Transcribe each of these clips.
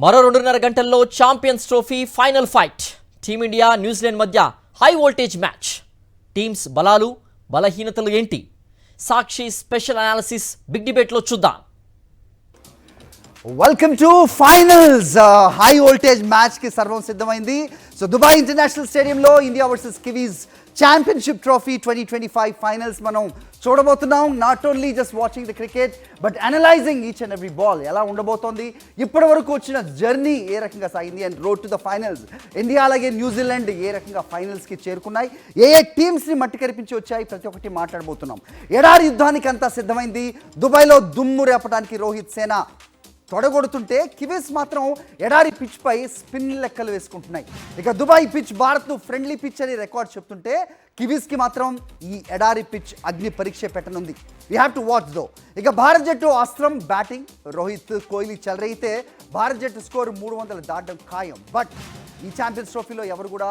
మరో 2.5 గంటల్లో champions trophy final fight. Team India New Zealand మధ్య హై వోల్టేజ్ మ్యాచ్. టీమ్స్ బలాలు బలహీనతలు ఏంటి? సాక్షి స్పెషల్ అనాలిసిస్ బిగ్ డిబేట్లో చూద్దాం. Welcome to finals. High voltage match కి సర్వం సిద్ధమైంది. సో దుబాయ్ ఇంటర్నేషనల్ స్టేడియంలో India versus Kiwis championship trophy 2025 finals మనం చూడబోతున్నాం. Not only just watching the cricket but analysing each and every ball ఎలా ఉండబోతోంది, ఇప్పటి వరకు వచ్చిన జర్నీ ఏ రకంగా సాగింది and road to the finals. India అలాగే న్యూజిలాండ్ ఏ రకంగా ఫైనల్స్కి చేరుకున్నాయి, ఏ టీమ్స్ని మట్టి కరిపించి వచ్చాయి, ప్రతి ఒక్కటి మాట్లాడబోతున్నాం. ఎడారి యుద్ధానికి అంతా సిద్ధమైంది. దుబాయ్లో దుమ్ము రేపడానికి రోహిత్ సేన తొడగొడుతుంటే కివీస్ మాత్రం ఎడారి పిచ్ పై స్పిన్ లెక్కలు వేసుకుంటున్నాయి. ఇక దుబాయ్ పిచ్ భారత్ను ఫ్రెండ్లీ పిచ్ అని రికార్డ్ చెప్తుంటే కివీస్కి మాత్రం ఈ ఎడారి పిచ్ అగ్ని పరీక్ష పెట్టనుంది. వీ హ్యావ్ టు వాచ్ దో. ఇక భారత్ జట్టు అస్త్రం బ్యాటింగ్. రోహిత్ కోహ్లీ చెలరైతే భారత్ జట్టు స్కోర్ 300 దాటడం ఖాయం. బట్ ఈ ఛాంపియన్స్ ట్రోఫీలో ఎవరు కూడా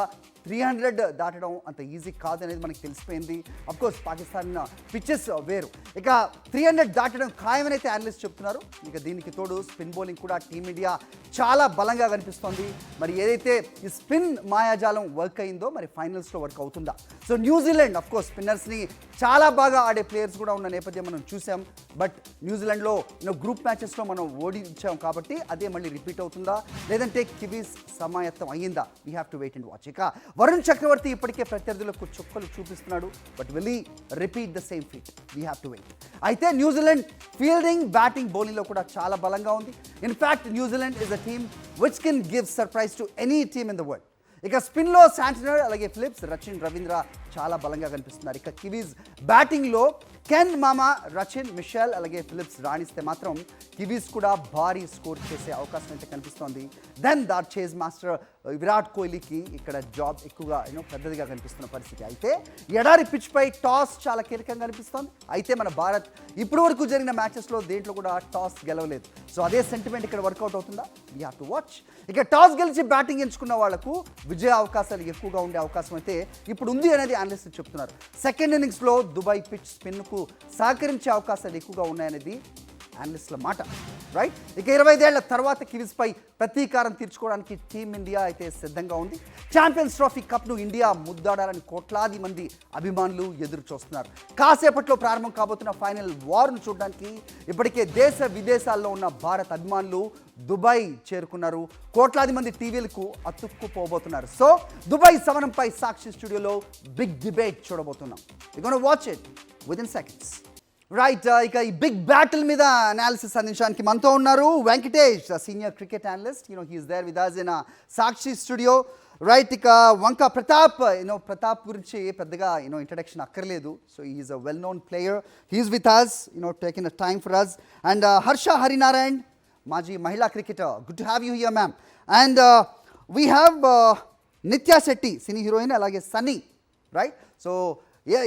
300 దాటడం అంత ఈజీ కాదు అనేది మనకి తెలిసిపోయింది. అఫ్కోర్స్ పాకిస్తాన్ పిచ్చెస్ వేరు. ఇక 300 దాటడం ఖాయమని అయితే అనలిస్ట్ చెప్తున్నారు. ఇక దీనికి తోడు స్పిన్ బౌలింగ్ కూడా టీమిండియా చాలా బలంగా కనిపిస్తోంది. మరి ఏదైతే ఈ స్పిన్ మాయాజాలం వర్క్ అయిందో మరి ఫైనల్స్లో వర్క్ అవుతుందా? సో న్యూజిలాండ్ అఫ్కోర్స్ స్పిన్నర్స్ని చాలా బాగా ఆడే ప్లేయర్స్ కూడా ఉన్న నేపథ్యం మనం చూసాం. బట్ న్యూజిలాండ్లో గ్రూప్ మ్యాచెస్లో మనం ఓడించాం కాబట్టి అదే మళ్ళీ రిపీట్ అవుతుందా, లేదంటే కివీస్ సమాయత్తం అయ్యిందా? We have to wait and watch. ఇక వరుణ్ చక్రవర్తి ఇప్పటికే ప్రత్యర్థులకు చుక్కలు చూపిస్తున్నాడు. But will he repeat the same feat? We have to wait. అయితే న్యూజిలాండ్ ఫీల్డింగ్, బ్యాటింగ్, బౌలింగ్లో కూడా చాలా బలంగా ఉంది. In fact New Zealand is a team which can give surprise to any team in the world. ఇక స్పిన్లో శాంటనర్ అలాగే ఫిలిప్స్, రచిన్, రవీంద్ర చాలా బలంగా కనిపిస్తున్నారు. ఇక కివీస్ బ్యాటింగ్లో కెన్, మామా, రచిన్, మిషెల్ అలాగే ఫిలిప్స్ రాణిస్తే మాత్రం కివీస్ కూడా భారీ స్కోర్ చేసే అవకాశం అయితే కనిపిస్తోంది. Then that chase master Virat కోహ్లీకి ఇక్కడ జాబ్ ఎక్కువగా పెద్దదిగా కనిపిస్తున్న పరిస్థితి. అయితే ఎడారి పిచ్పై టాస్ చాలా కీలకంగా కనిపిస్తోంది. అయితే మన భారత్ ఇప్పటి వరకు జరిగిన మ్యాచెస్లో దేంట్లో కూడా టాస్ గెలవలేదు. సో అదే సెంటిమెంట్ ఇక్కడ వర్కౌట్ అవుతుందా? We have to watch. ఇక టాస్ గెలిచి బ్యాటింగ్ ఎంచుకున్న వాళ్లకు విజయ అవకాశాలు ఎక్కువగా ఉండే అవకాశం అయితే ఇప్పుడు ఉంది అనేది అనలిస్ట్ చెప్తున్నారు. సెకండ్ ఇన్నింగ్స్లో దుబాయ్ పిచ్ స్పిన్కు సహకరించే అవకాశాలు ఎక్కువగా ఉన్నాయనేది అనలిస్ట్ల మాట. రైట్. ఇక 25 ఏళ్ల తర్వాత కివీస్పై ప్రతీకారం తీర్చుకోవడానికి టీమిండియా అయితే సిద్ధంగా ఉంది. ఛాంపియన్స్ ట్రోఫీ కప్ను ఇండియా ముద్దాడాలని కోట్లాది మంది అభిమానులు ఎదురు చూస్తున్నారు. కాసేపట్లో ప్రారంభం కాబోతున్న ఫైనల్ వార్ను చూడడానికి ఇప్పటికే దేశ విదేశాల్లో ఉన్న భారత్ అభిమానులు దుబాయ్ చేరుకున్నారు. కోట్లాది మంది టీవీలకు అతుక్కుపోబోతున్నారు. సో దుబాయ్ సమరంపై సాక్షి స్టూడియోలో బిగ్ డిబేట్ చూడబోతున్నాం. You gonna watch it within seconds. Right. ఇక ఈ బిగ్ బ్యాటిల్ మీద అనాలిసిస్ అందించడానికి మనతో ఉన్నారు Venkatesh, senior cricket analyst. He's there with us in Sakshi studio. Right. ఇక వంక ప్రతాప్, ప్రతాప్ గురించి పెద్దగా ఇంట్రడక్షన్ అక్కర్లేదు. So is a well known player. He's with us, taking a time for us. And Harsha Harinarayan, మాజీ మహిళా cricketer. Good to have you here ma'am. And we have Nithya Shetty, cine heroine, అలాగే Sunny. Right. So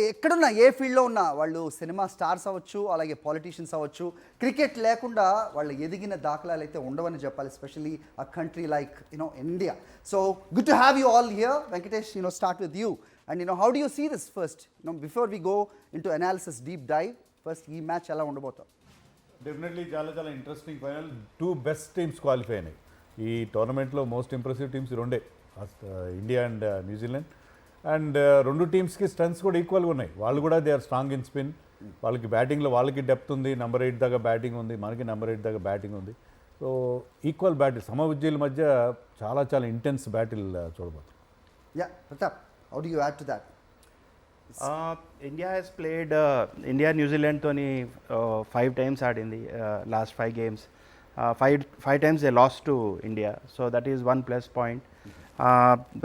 ఎక్కడున్నా, ఏ ఫీల్డ్లో ఉన్నా వాళ్ళు cinema stars అవ్వచ్చు, అలాగే politicians అవ్వచ్చు, క్రికెట్ లేకుండా వాళ్ళు ఎదిగిన దాఖలాలు అయితే ఉండవని చెప్పాలి, especially a country like India. So good to have you all here. Venkatesh, start with you. And how do you see this first before we go in to analysis deep dive? First ఈ match ఎలా ఉండబోతుంది? Definitely చాలా చాలా interesting final. 2 best teams qualify అయినాయి ఈ టోర్నమెంట్లో. Most impressive teams రెండే, India and New Zealand. And 2 టీమ్స్కి స్ట్రెంత్స్ కూడా ఈక్వల్గా ఉన్నాయి. వాళ్ళు కూడా they are strong in spin. వాళ్ళకి బ్యాటింగ్లో వాళ్ళకి డెప్త్ ఉంది, నెంబర్ 8 దాకా బ్యాటింగ్ ఉంది, మనకి నెంబర్ 8 దాకా బ్యాటింగ్ ఉంది. సో ఈక్వల్ బ్యాటిల్, సమవిద్యుల మధ్య చాలా చాలా ఇంటెన్స్ బ్యాటిల్ చూడబోతుంది. Yeah Pratap, how do you add to that? India has played India New Zealand toni 5 times ఆడింది last 5 games. 5 times they lost to India, so that is one plus point.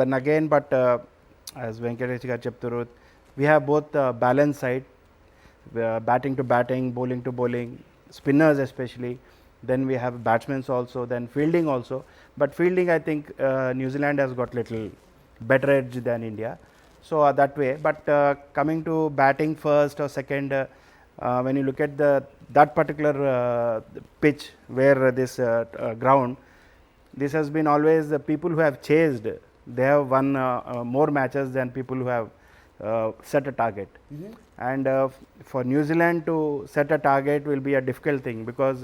Then again, but as Venkatesh garu cheptaru, we have both balance side, batting to batting, bowling to bowling, spinners especially. Then we have batsmen also, then fielding also. But fielding, I think New Zealand has got little better edge than India. So that way. But coming to batting first or second, when you look at that particular pitch where this ground, this has been always the people who have chased. They have won more matches than people who have set a target. Mm-hmm. And for New Zealand to set a target will be a difficult thing because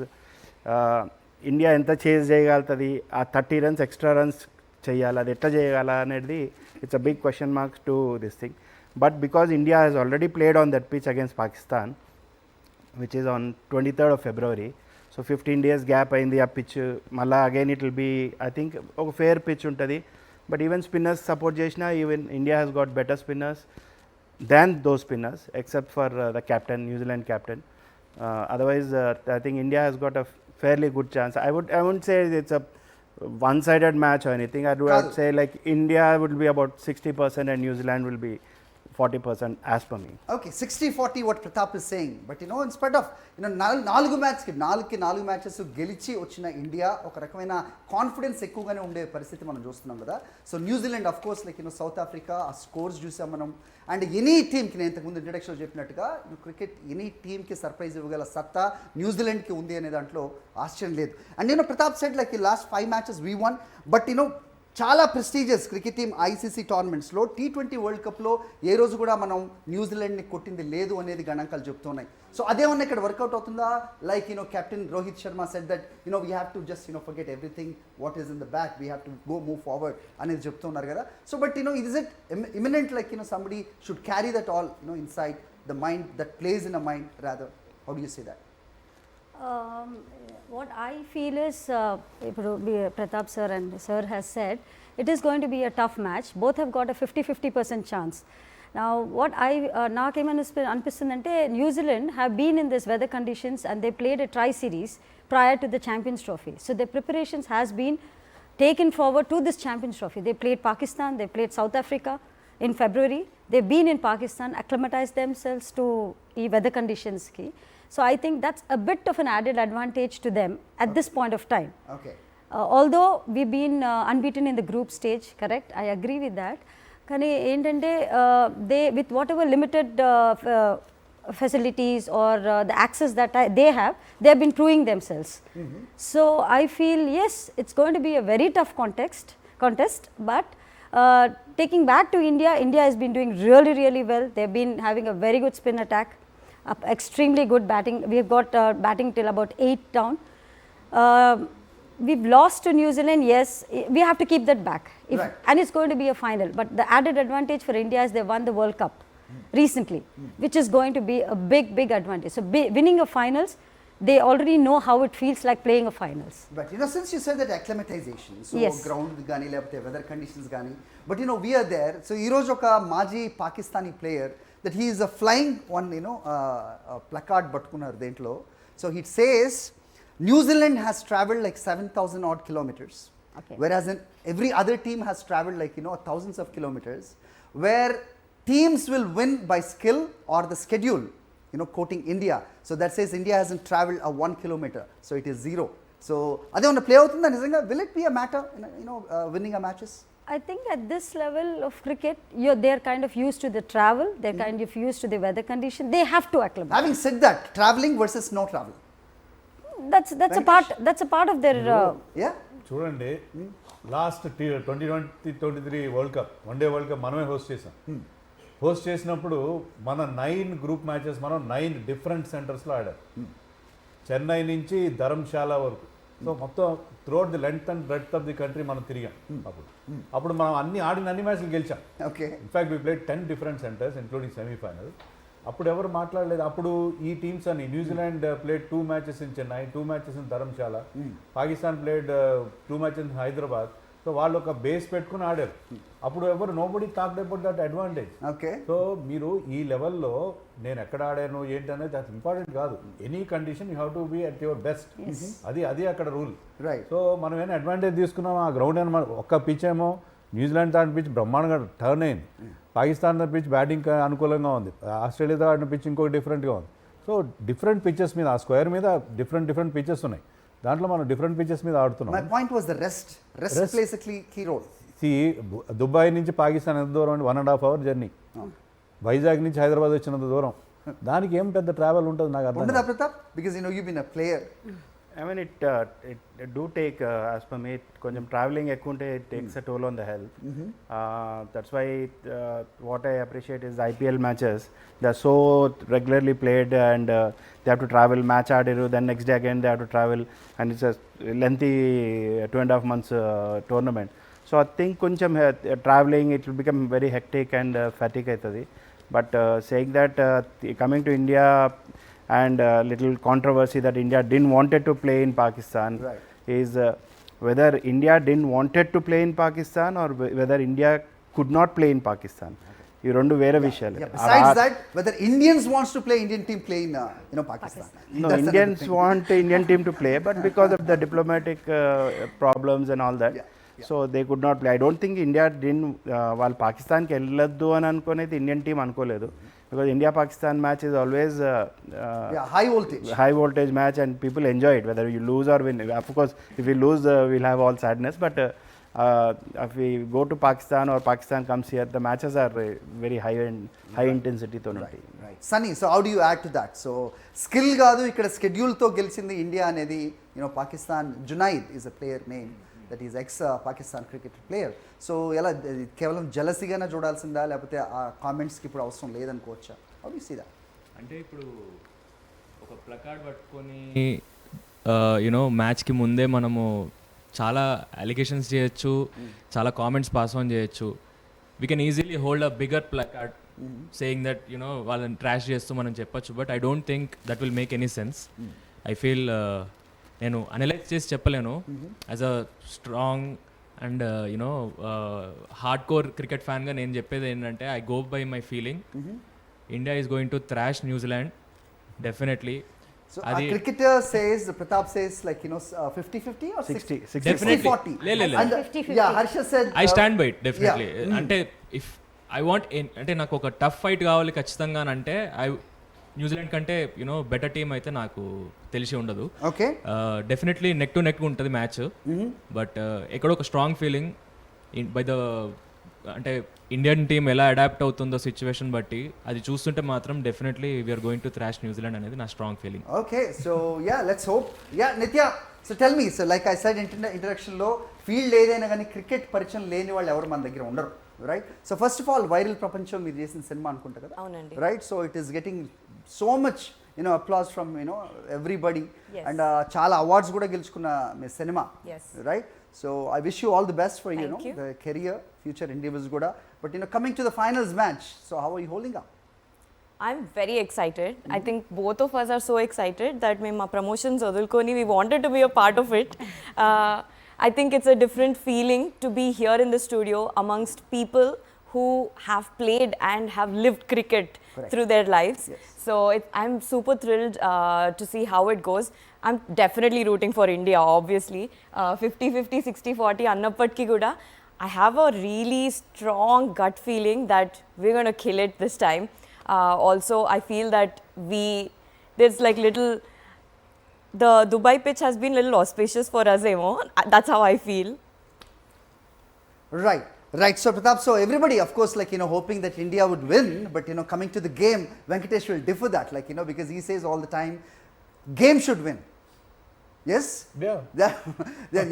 India ఎంత chase చేయగలుగుతుంది, ఆ 30 runs extra runs చేయాలి, అది ఎట్లా చేయగల అనేది it's a big question marks to this thing. But because India has already played on that pitch against Pakistan which is on 23rd of February. So 15 days gap అయింది ఆ pitch. మళ్ళీ again it will be I think ఒక fair pitch ఉంటుంది. But even spinners support చేసినా even India has got better spinners than those spinners except for the captain, New Zealand captain. Otherwise I think India has got a fairly good chance. I wouldn't say it's a one-sided match or anything. I would say like India will be about 60% and New Zealand will be 40% as per me. Okay, 60-40 what Pratap is saying. But in spite of నాలుగు matches గెలిచి వచ్చిన India ఒక రకమైన confidence ఎక్కువగానే ఉండే పరిస్థితి మనం చూస్తున్నాం కదా. So New Zealand of course like south Africa ఆ స్కోర్స్ చూసాం మనం. అండ్ ఎనీ టీమ్కి నేను ఇంతకుముందు ఇంట్రడక్షన్లో చెప్పినట్టుగా క్రికెట్ ఎనీ టీమ్కి సర్ప్రైజ్ ఇవ్వగల సత్తా న్యూజిలాండ్కి ఉంది అనే దాంట్లో ఆశ్చర్యం లేదు. అండ్ ప్రతాప్ సెడ్ లైక్ ఈ last 5 matches we won. But చాలా ప్రెస్టీజియస్ క్రికెట్ టీమ్ ఐసీసీ టోర్నమెంట్స్లో T20 వరల్డ్ కప్లో ఏ రోజు కూడా మనం న్యూజిలాండ్ని కొట్టింది లేదు అనేది గణాంకాలు చెప్తున్నాయి. సో అదేమన్నా ఇక్కడ వర్కౌట్ అవుతుందా? Like captain Rohit Sharma said that we have to just forget everything what is in the back, we have to go move forward అనేది చెప్తున్నారు కదా. So but is it imminent like somebody should carry that all inside the mind that place in a mind rather? How do you say that? What I feel is, Pratap sir and sir has said, it is going to be a tough match. Both have got a 50-50% chance. Now, what New Zealand have been in this weather conditions and they played a tri-series prior to the Champions Trophy. So, their preparations has been taken forward to this Champions Trophy. They played Pakistan, they played South Africa in February. They've been in Pakistan, acclimatized themselves to weather conditions. So I think that's a bit of an added advantage to them at this point of time. Okay. Although we've been unbeaten in the group stage, correct? I agree with that. Kani entante they with whatever limited facilities or the access that they have been proving themselves. So I feel yes, it's going to be a very tough contest, but taking back to India has been doing really well. They've been having a very good spin attack. Extremely good batting. We have got batting till about 8 down. We've lost to New Zealand. Yes, we have to keep that back. Right. And it's going to be a final. But the added advantage for India is they won the World Cup recently, which is going to be a big advantage. So winning a finals, they already know how it feels like playing a finals. But since you said that acclimatization, so Yes. ground gani lepote weather conditions gani, but we are there. So ee roju oka maji Pakistani player that he is a flying one placard పట్టుకున్నారు దేంట్లో. So it says New Zealand has traveled like 7,000 odd kilometers, Okay. whereas every other team has traveled like thousands of kilometers, where teams will win by skill or the schedule, quoting India. So that says India hasn't traveled a 1 kilometer, so it is 0. So అదే ఉన్న play అవుతుందా నిజంగా? Will it be a matter winning a matches? I think at this level of cricket, they're kind of used to the travel, they're kind of used to the weather condition. They have to acclimate. Having said that, traveling versus no travel. That's a part of their Yeah? చూడండి, last 2023 world cup, one day world cup మనమే host చేసాం. Host చేసినప్పుడు మన 9 group matches మనం 9 different సెంటర్స్లో ఆడారు. చెన్నై నుంచి ధర్మశాల వరకు. సో మొత్తం throughout the length and breadth of the country మనం తిరిగాం. అప్పుడు మనం అన్ని మ్యాచ్లు గెలిచాం. Okay. In fact we played 10 different centres including semi-final. అప్పుడు ఎవరు మాట్లాడలేదు. అప్పుడు ఈ టీమ్స్ అని New Zealand played 2 matches in Chennai, 2 matches in Dharamshala, Pakistan played 2 matches in Hyderabad. So వాళ్ళు ఒక బేస్ పెట్టుకుని ఆడారు. అప్పుడు ఎవరు nobody talked about that advantage. Okay. So మీరు ఈ లెవెల్లో నేను ఎక్కడ ఆడాను ఏంటి అనేది అది ఇంపార్టెంట్ కాదు. Any condition you have to be at your best. అది అక్కడ రూల్. Right. సో మనం ఏమైనా అడ్వాంటేజ్ తీసుకున్నాం. ఆ గ్రౌండ్ అని ఒక్క పిచ్ ఏమో న్యూజిలాండ్ ఆడిన పిచ్ బ్రహ్మాండంగా టర్న్ అయింది. పాకిస్తాన్ పిచ్ బ్యాటింగ్ అనుకూలంగా ఉంది. ఆస్ట్రేలియాతో ఆడిన పిచ్ ఇంకొక డిఫరెంట్గా ఉంది. సో డిఫరెంట్ పిచెస్ మీద, ఆ స్క్వేర్ మీద డిఫరెంట్ పిచెస్ ఉన్నాయి. దాంట్లో మనం డిఫరెంట్ పిచెస్ మీద ఆడుతున్నాం. My point was the rest plays a key role. Dubai నుంచి పాకిస్తాన్ ఎంత దూరం అంటే 1.5 hour జర్నీ. వైజాగ్ నుంచి హైదరాబాద్ వచ్చినంత దూరం. దానికి ఏం పెద్ద ట్రావెల్ ఉంటుంది నాకు అర్థం. Pratap, because you've been a player. I mean, it do take, as per me, కొంచెం traveling ఎక్కువ ఉంటే it takes a toll on the health. That's why what I appreciate is IPL matches. They are so regularly played, and they have to travel match ఆడిరు, then next day again they have to travel, and it's a lengthy 2.5 months tournament. So I think కొంచెం traveling it will become very hectic and fatigue అవుతుంది. But saying that, coming to India, and little controversy that India didn't wanted to play in Pakistan, Right. is whether India didn't wanted to play in Pakistan or whether India could not play in Pakistan. ఈ రెండు వేరే విషయాలు. Yeah, besides that, whether Indians wants to play, Indian team play in Pakistan. No, That's another Indians thing. want Indian team to play, but because of the diplomatic problems and all that, so they could not play. I don't think India didn't, వాళ్ళు పాకిస్తాన్కి వెళ్ళొద్దు అని అనుకునేది Indian team అనుకోలేదు, because India Pakistan match is always High voltage. high voltage match and people enjoy it whether you lose or win. Of course, if we lose, we'll have all sadness, but if we go to Pakistan or Pakistan comes here, the matches are very high intensity తో ఉంటాయి. Right. Sunny, so how do you add to that? So skill కాదు, ఇక్కడ schedule తో గెలిచింది India అనేది, Pakistan Junaid is a player name that is ex Pakistan cricket player. So ఎలా కేవలం జలసీగానే చూడాల్సిందా, లేకపోతే ఆ కామెంట్స్కి ఇప్పుడు అవసరం లేదనుకోవచ్చా? How do you see that? అంటే ఇప్పుడు ఒక ప్లకార్డ్ పట్టుకొని మ్యాచ్కి ముందే మనము చాలా అలిగేషన్స్ చేయొచ్చు, చాలా కామెంట్స్ పాస్ ఆన్ చేయొచ్చు. We can easily hold a bigger placard saying that వాళ్ళని ట్రాష్ చేస్తూ మనం చెప్పొచ్చు, but I don't think that will make any sense. I feel నేను అనలైజ్ చేసి చెప్పలేను. As a strong and hard core cricket ఫ్యాన్గా నేను చెప్పేది ఏంటంటే, I go by my feeling. India is going to thrash New Zealand definitely. So a cricketer says, Pratap says, like 50-50 or 60-40. And 50-50. yeah, Harsha said I stand by it definitely. అంటే if I want, అంటే నాకు ఒక tough fight కావాలి ఖచ్చితంగా అంటే, New Zealand కంటే better team అయితే నాకు తెలిసి ఉండదు. Okay, definitely neck to neck ఉంటుంది మ్యాచ్, బట్ ఎక్కడో ఒక స్ట్రాంగ్ ఫీలింగ్ బై ద, అంటే ఇండియన్ టీమ్ ఎలా అడాప్ట్ అవుతుందో సిచ్యువేషన్ బట్టి అది చూస్తుంటే మాత్రం definitely we're going to thrash న్యూజిలాండ్ అనేది నా strong feeling. Okay, so let's hope. Nitya, so tell me, so like I said ఇంట్రడక్షన్లో, ఫీల్డ్ ఏదైనా కానీ క్రికెట్ పరిచయం లేని వాళ్ళు ఎవరు మన దగ్గర ఉండరు, right? So first of all, viral ప్రపంచం మీరు చేసిన సినిమా అనుకుంటా కదా, అవునండి, right? So it is getting so much applause from everybody, and చాలా అవార్డ్స్ కూడా గెలుచుకున్న మీ సినిమా, right? So I wish you all the best for the career, future endeavors కూడా. But coming to the finals match, so how are you holding up? I'm very excited. I think both of us are so excited that మేము మా promotions వదులుకొని we wanted to be a part of it. I think it's a different feeling to be here in the studio amongst people who have played and have lived cricket through their lives. So I'm super thrilled to see how it goes. I'm definitely rooting for India, obviously. 50-50, 60-40 annapatki kuda, I have a really strong gut feeling that we're going to kill it this time. Also, I feel that there's like little, the Dubai pitch has been little auspicious for us, that's how I feel. Right. So Pratap, so everybody, of course, like hoping that India would win, but coming to the game, Venkatesh will differ that, like because he says all the time, game should win. Yes?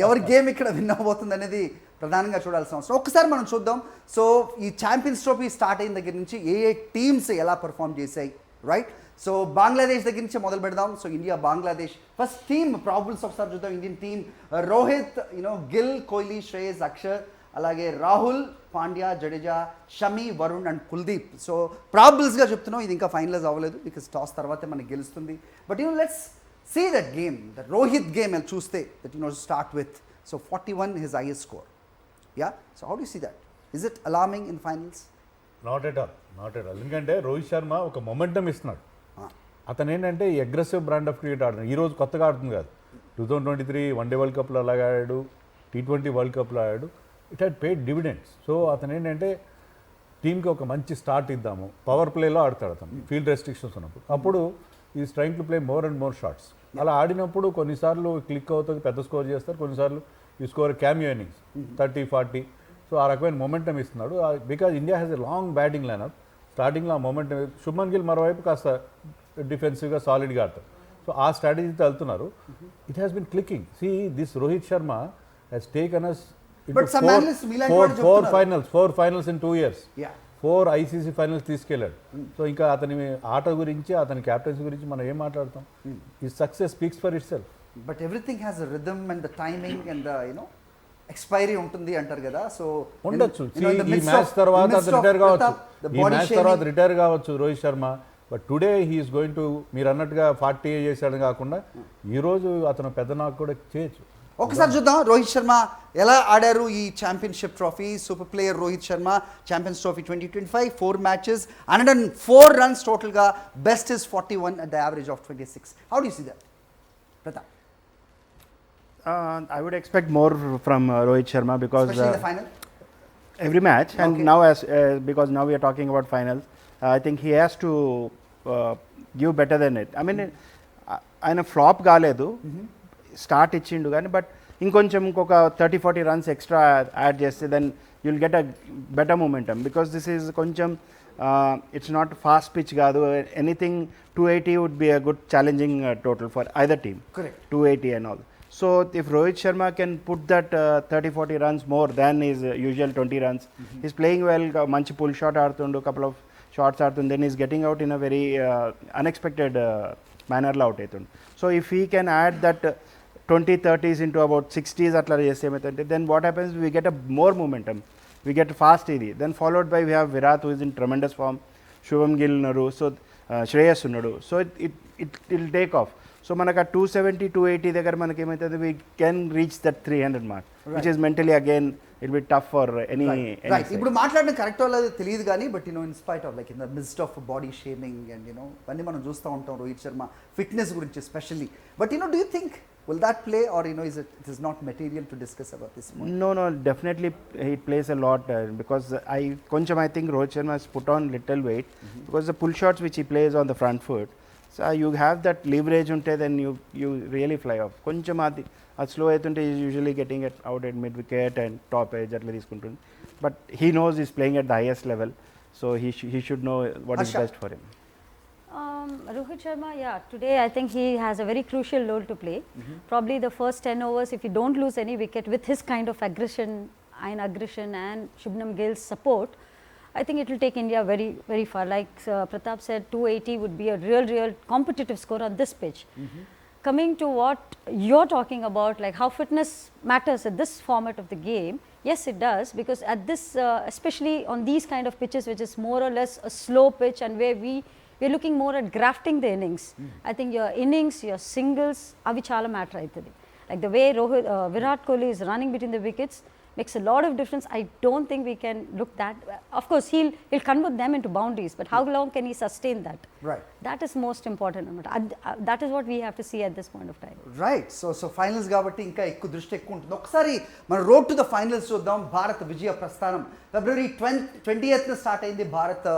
ఎవరి game ఇక్కడ win అవబోతుంది అనేది ప్రధానంగా చూడాల్సిన అవసరం. ఒక్కసారి మనం చూద్దాం. సో ఈ ఛాంపియన్స్ ట్రోఫీ స్టార్ట్ అయిన దగ్గర నుంచి ఏ టీమ్స్ ఎలా పర్ఫామ్ చేశాయి, రైట్? సో బంగ్లాదేశ్ దగ్గర నుంచి మొదలు పెడదాం. So India Bangladesh first team problems ఒకసారి చూద్దాం. ఇండియన్ టీమ్, రోహిత్, గిల్, కోహ్లీ, శ్రేయస్, అక్షర్, అలాగే రాహుల్, పాండ్యా, జడేజా, షమి, వరుణ్ అండ్ కుల్దీప్. సో ప్రాబుల్స్గా చెప్తున్నాం, ఇది ఇంకా ఫైనలైజ్ అవ్వలేదు, బికాస్ టాస్ తర్వాతే మనకి గెలుస్తుంది. But let's see that game, the Rohit game, and choose that start with. So 41 his highest score. Yeah. So how do you see that? Is it alarming in finals? Not at all. ఎందుకంటే రోహిత్ శర్మ ఒక momentum ఇస్తున్నాడు. అతను ఏంటంటే ఈ aggressive brand of cricket ఆడుతున్నాడు. ఈరోజు కొత్తగా ఆడుతుంది కాదు, 2023 వన్డే వరల్డ్ కప్లో అలాగే ఆడాడు, T20 వరల్డ్ కప్లో ఆడాడు. It had paid dividends. So అతను ఏంటంటే టీంకి ఒక మంచి స్టార్ట్ ఇద్దాము, పవర్ ప్లేలో ఆడతాడు అతను, ఫీల్డ్ రెస్ట్రిక్షన్స్ ఉన్నప్పుడు. అప్పుడు is trying to play more and more shots. అలా ఆడినప్పుడు కొన్నిసార్లు క్లిక్ అవుతుంది, పెద్ద స్కోర్ చేస్తారు, కొన్నిసార్లు ఈ స్కోర్ క్యామియో ఇన్నింగ్స్ 30-40. సో ఆ రకమైన మొమెంటం ఇస్తున్నాడు. Because India has a long batting lineup. స్టార్టింగ్లో ఆ మొమెంటం, శుభ్మన్ గిల్ మరోవైపు కాస్త డిఫెన్సివ్గా సాలిడ్గా ఆడతారు. సో ఆ స్ట్రాటజీతో వెళ్తున్నారు. It has been clicking. See this Rohit Sharma has taken us But some analysts మీలాంటి వాళ్ళు చెప్తున్నారు. Four finals in 2 years. Yeah. 4 ICC finals తీసుకెళ్ళాడు. సో ఇంకా అతని ఆట గురించి అతని క్యాప్టెన్సీ గురించి మనం ఏం మాట్లాడతాం? ఈ success speaks for it self. But everything has a rhythm and the timing and the expiry ఉంటుంది అంటారు కదా. సో ఉండొచ్చు. ఈ మ్యాచ్ తర్వాత రిటైర్ కావచ్చు, ఈ మ్యాచ్ తర్వాత రిటైర్ కావచ్చు Rohit Sharma. But today he's going to, మీరు అన్నట్టుగా 40 చేశాడు కాకుండా ఈరోజు అతను పెద్ద నాకు కూడా చేయొచ్చు. ఒకసారి చూద్దాం రోహిత్ శర్మ ఎలా ఆడారు ఈ championship trophy. Super player Rohit Sharma, champions trophy 2025, 4 matches, 104 runs టోటల్గా. Best is 41 at the average of 26. How do you see that, Pratap? I would expect more from Rohit Sharma because Especially in the final? every match, and Okay. now because now we are talking about finals, I think he has to give better than it. I mean, ఆయన flop కాలేదు, start ఇచ్చిండు కానీ, but ఇంకొక 30-40 runs extra add చేస్తే then you'll get a better momentum. Because this is కొంచెం it's not fast pitch కాదు. Anything 280 would be a good challenging total for either team. Correct. 280 and all. So if Rohit Sharma can put that 30-40 runs more than his usual 20 runs, he's playing well. Manchi pull shot ఆడుతుండు, couple of shots ఆడుతుండు, then he's getting out in a very unexpected manner లో out అవుతుండు. So if he can add that 20-30s into about 60s అట్లా చేస్తే ఏమవుతుంటే, then what happens, we get a more momentum, we get fast ఇది. Then followed by we have Virat who is in tremendous form, Shubham Gill ఉన్నారు, so Shreyas ఉన్నాడు. So it will take off. So మనకు ఆ 270-280 దగ్గర మనకి ఏమవుతుంది, we can reach that 300 mark, which is mentally again it be tough for any. ఇప్పుడు మాట్లాడడం correct వాళ్ళది తెలియదు కానీ, but in spite of like in the mist of body shaming and ఇవన్నీ మనం చూస్తూ ఉంటాం రోహిత్ శర్మ ఫిట్నెస్ గురించి especially. But do you think will that play, or it is not material to discuss about this one? No, definitely it plays a lot because I think Rohit Sharma has put on little weight because the pull shots which he plays on the front foot, so you have that leverage unte, then you really fly off. కొంచెం అది slow అవుతుంటే is usually getting it out at mid wicket and top edge అట్లా తీసుకుంటుంది. But he knows is playing at the highest level, so he should know what is best for him. Rohit Sharma, yeah, today I think he has a very crucial role to play. Probably the first 10 overs, if you don't lose any wicket with his kind of aggression and Shubham Gill's support, I think it will take India very, very far. Like Pratap said, 280 would be a real competitive score on this pitch. Coming to what you're talking about, like how fitness matters at this format of the game, yes it does, because at this, especially on these kind of pitches which is more or less a slow pitch and where we're looking more at grafting the innings. I think your innings, your singles, avi chala matter aitadi. Like the way Virat Kohli is running between the wickets makes a lot of difference. I don't think we can look that. Of course, he'll convert them into boundaries, but how long can he sustain that? Right. That is most important. That is what we have to see at this point of time. Right. So finals కాబట్టి ఇంకా ఎక్కువ దృష్టి ఎక్కువ ఉంటుంది. ఒకసారి మన road to the finals చూద్దాం. భారత్ విజయ ప్రస్థానం February 20th స్టార్ట్ అయింది Bharat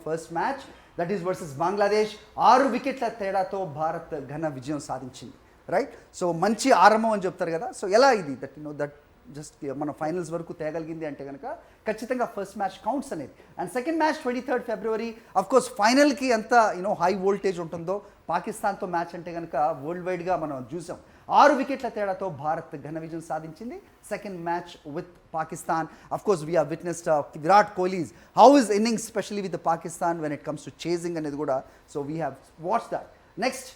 first match, that is versus Bangladesh. 6 వికెట్ల తేడాతో భారత్ ఘన విజయం సాధించింది. రైట్. సో మంచి ఆరంభం అని చెప్తారు కదా. సో ఎలా ఇది దట్ జస్ట్ మన ఫైనల్స్ వరకు తేగలిగింది అంటే కనుక ఖచ్చితంగా ఫస్ట్ మ్యాచ్ కౌంట్స్ అనేది. And second match 23rd February. Of course ఫైనల్కి ఎంత హై వోల్టేజ్ ఉంటుందో పాకిస్తాన్తో మ్యాచ్ అంటే కనుక వరల్డ్ వైడ్గా మనం చూసాం. 6 వికెట్ల తేడాతో భారత్ ఘన విజయం సాధించింది second match with Pakistan. Of course we have witnessed Virat Kohli's how is innings specially with Pakistan when it comes to chasing అనేది కూడా. So we have watch that. Next,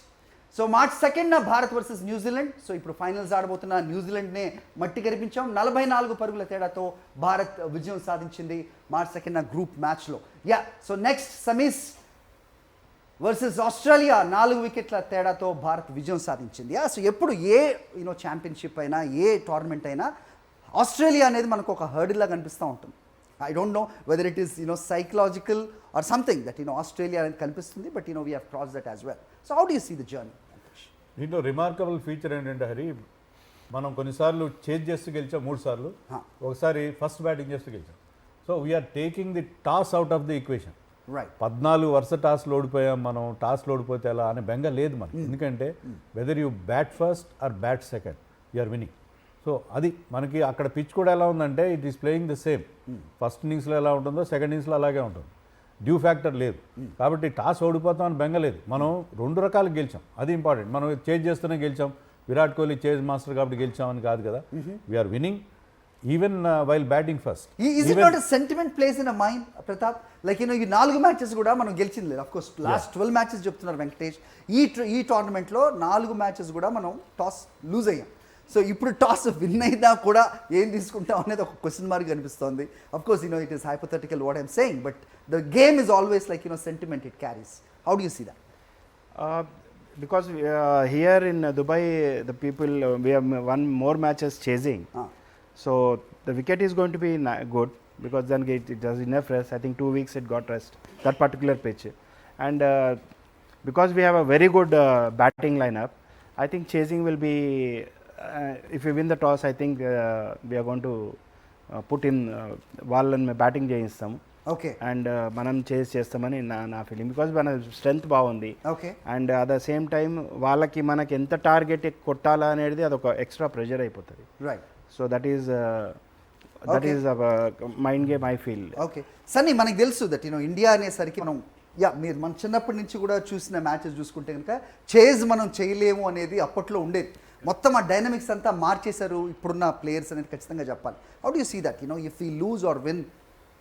so March 2nd Bharat versus New Zealand. So ఇప్పుడు ఫైనల్స్ ఆడబోతున్న న్యూజిలాండ్నే మట్టి కరిపించాం. 44 పరుగుల తేడాతో భారత్ విజయం సాధించింది March 2nd group మ్యాచ్లో. So next semis versus Australia. 4 వికెట్ల తేడాతో భారత్ విజయం సాధించింది. సో ఎప్పుడు ఏ ఛాంపియన్షిప్ అయినా ఏ టోర్నమెంట్ అయినా ఆస్ట్రేలియా అనేది మనకు ఒక హర్డిల్లా కనిపిస్తూ ఉంటుంది. I don't know whether it is psychological or something that Australia అనేది కనిపిస్తుంది, but we have crossed that as well. So how do you see the journey? దీంట్లో రిమార్కబుల్ ఫీచర్ ఏంటంటే హరి, మనం కొన్నిసార్లు చేజ్ చేస్తూ గెలిచాం 3 సార్లు, ఒకసారి ఫస్ట్ బ్యాటింగ్ చేస్తూ గెలిచాం. So we're taking the toss out of the equation. Right. 14 వరుస టాస్లు ఓడిపోయాం మనం. టాస్లు ఓడిపోతే ఎలా అనే బెంగ లేదు మనకి. ఎందుకంటే whether you bat first or bat second, you're winning. So అది మనకి అక్కడ పిచ్ కూడా ఎలా ఉందంటే it is playing the same. First ఇన్నింగ్స్లో ఎలా ఉంటుందో సెకండ్ ఇన్నింగ్స్లో అలాగే ఉంటుంది. డ్యూ ఫ్యాక్టర్ లేదు. కాబట్టి టాస్ ఓడిపోతాం అని బెంగలేదు. మనం 2 రకాలు గెలిచాం, అది ఇంపార్టెంట్. మనం చేజ్ చేస్తూనే గెలిచాం. విరాట్ కోహ్లీ చేజ్ మాస్టర్ కాబట్టి గెలిచామని కాదు కదా. We're winning even while batting first. Is it not a sentiment plays in a mind, Pratap? Like, you know, ఈ 4 మ్యాచెస్ కూడా మనం గెలిచింది లేదు. అఫ్ కోర్స్ లాస్ట్ 12 మ్యాచెస్ చెప్తున్నారు వెంకటేష్. ఈ టోర్నమెంట్లో 4 మ్యాచెస్ కూడా మనం టాస్ లూజ్ అయ్యాం. సో ఇప్పుడు టాస్ విన్ అయినా కూడా ఏం తీసుకుంటాం అనేది ఒక క్వశ్చన్ మార్క్ అనిపిస్తుంది. Of course you know it is hypothetical what I'm saying, but the game is always like, you know, sentiment it carries. How do you see that? Because here in Dubai, the people, we have won more matches chasing. So the wicket is going to be good because then it does enough rest. I think 2 weeks it got rest, that particular pitch. And because we have a very good batting lineup, I think chasing will be, if we win the toss, I think we are going to put in వాళ్ళని batting చేయిస్తాం. Okay. And మనం చేస్తామని నా feeling, because మన strength బాగుంది. Okay. And at the same time వాళ్ళకి మనకి ఎంత టార్గెట్ కొట్టాలా అనేది అదొక ఎక్స్ట్రా ప్రెషర్ అయిపోతుంది. Right. So that is mind game I feel. Okay Sunny, మనకు తెలుసు దట్ యూనో ఇండియా అనేసరికి మనం మీరు మన చిన్నప్పటి నుంచి కూడా చూసిన మ్యాచెస్ చూసుకుంటే కనుక చేజ్ మనం చేయలేము అనేది అప్పట్లో ఉండేది. మొత్తం ఆ డైనమిక్స్ అంతా మార్చేశారు ఇప్పుడున్న ప్లేయర్స్ అనేది ఖచ్చితంగా చెప్పాలి. How do you see that, you know, if we lose or win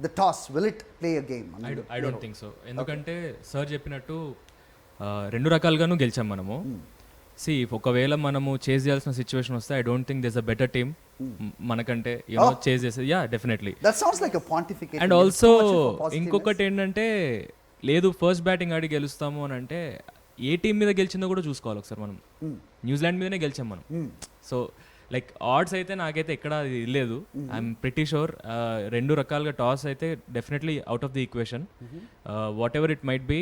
the toss, will it play a game? I don't think so. ఎందుకంటే సార్ చెప్పినట్టు 2 రకాలుగాను గెలిచాం మనము. సి ఒకవేళ మనము చేజ్ చేయాల్సిన సిచ్యువేషన్ వస్తే I don't think this a better team మనకంటే, you know, chase చేసేది. Yeah, definitely. That sounds like a pontification. And also ఇంకొకటి ఏంటంటే, లేదు ఫస్ట్ బ్యాటింగ్ ఆడి గెలుస్తాము అని అంటే ఏ టీం మీద గెలిచిందో కూడా చూసుకోవాలి ఒకసారి. మనం న్యూజిలాండ్ మీదనే గెలిచాం మనం. సో లైక్ ఆడ్స్ అయితే నాకైతే ఎక్కడ లేదు. ఐఎమ్ ప్రిటీ షూర్ 2 రకాలుగా టాస్ అయితే definitely out of the equation. Whatever it might be,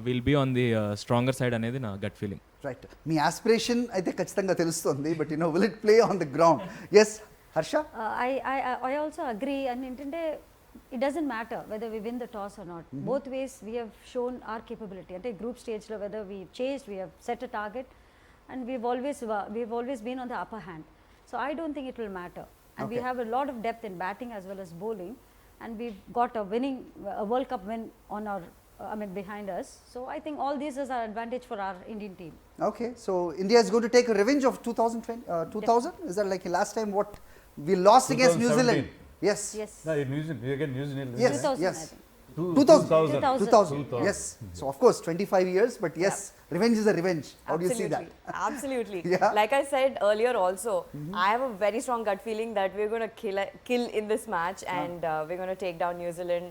will be on the stronger side అనేది నా గట్ ఫీలింగ్. రైట్. మీ ఆస్పిరేషన్ అయితే ఖచ్చితంగా తెలుస్తుంది, but you know will it play on the ground? Yes Harsha. I also agree. And ఏంటంటే, it doesn't matter whether we win the toss or not. Both ways we have shown our capability. At a group stage lo whether we chased, we have set a target, and we've always been on the upper hand. So I don't think it will matter. And we have a lot of depth in batting as well as bowling, and we've got a World Cup win on our behind us. So I think all this is our advantage for our Indian team. Okay, so India is going to take a revenge of 2000. Is that like last time what we lost against New Zealand? Yes. No, New Zealand. Yes. 2000, Yes. I think. 2000. Yes. So of course 25 years, but yes, revenge is a revenge. How do you see that? Absolutely. Yeah. Like I said earlier also, I have a very strong gut feeling that we're going to kill in this match, and we're going to take down New Zealand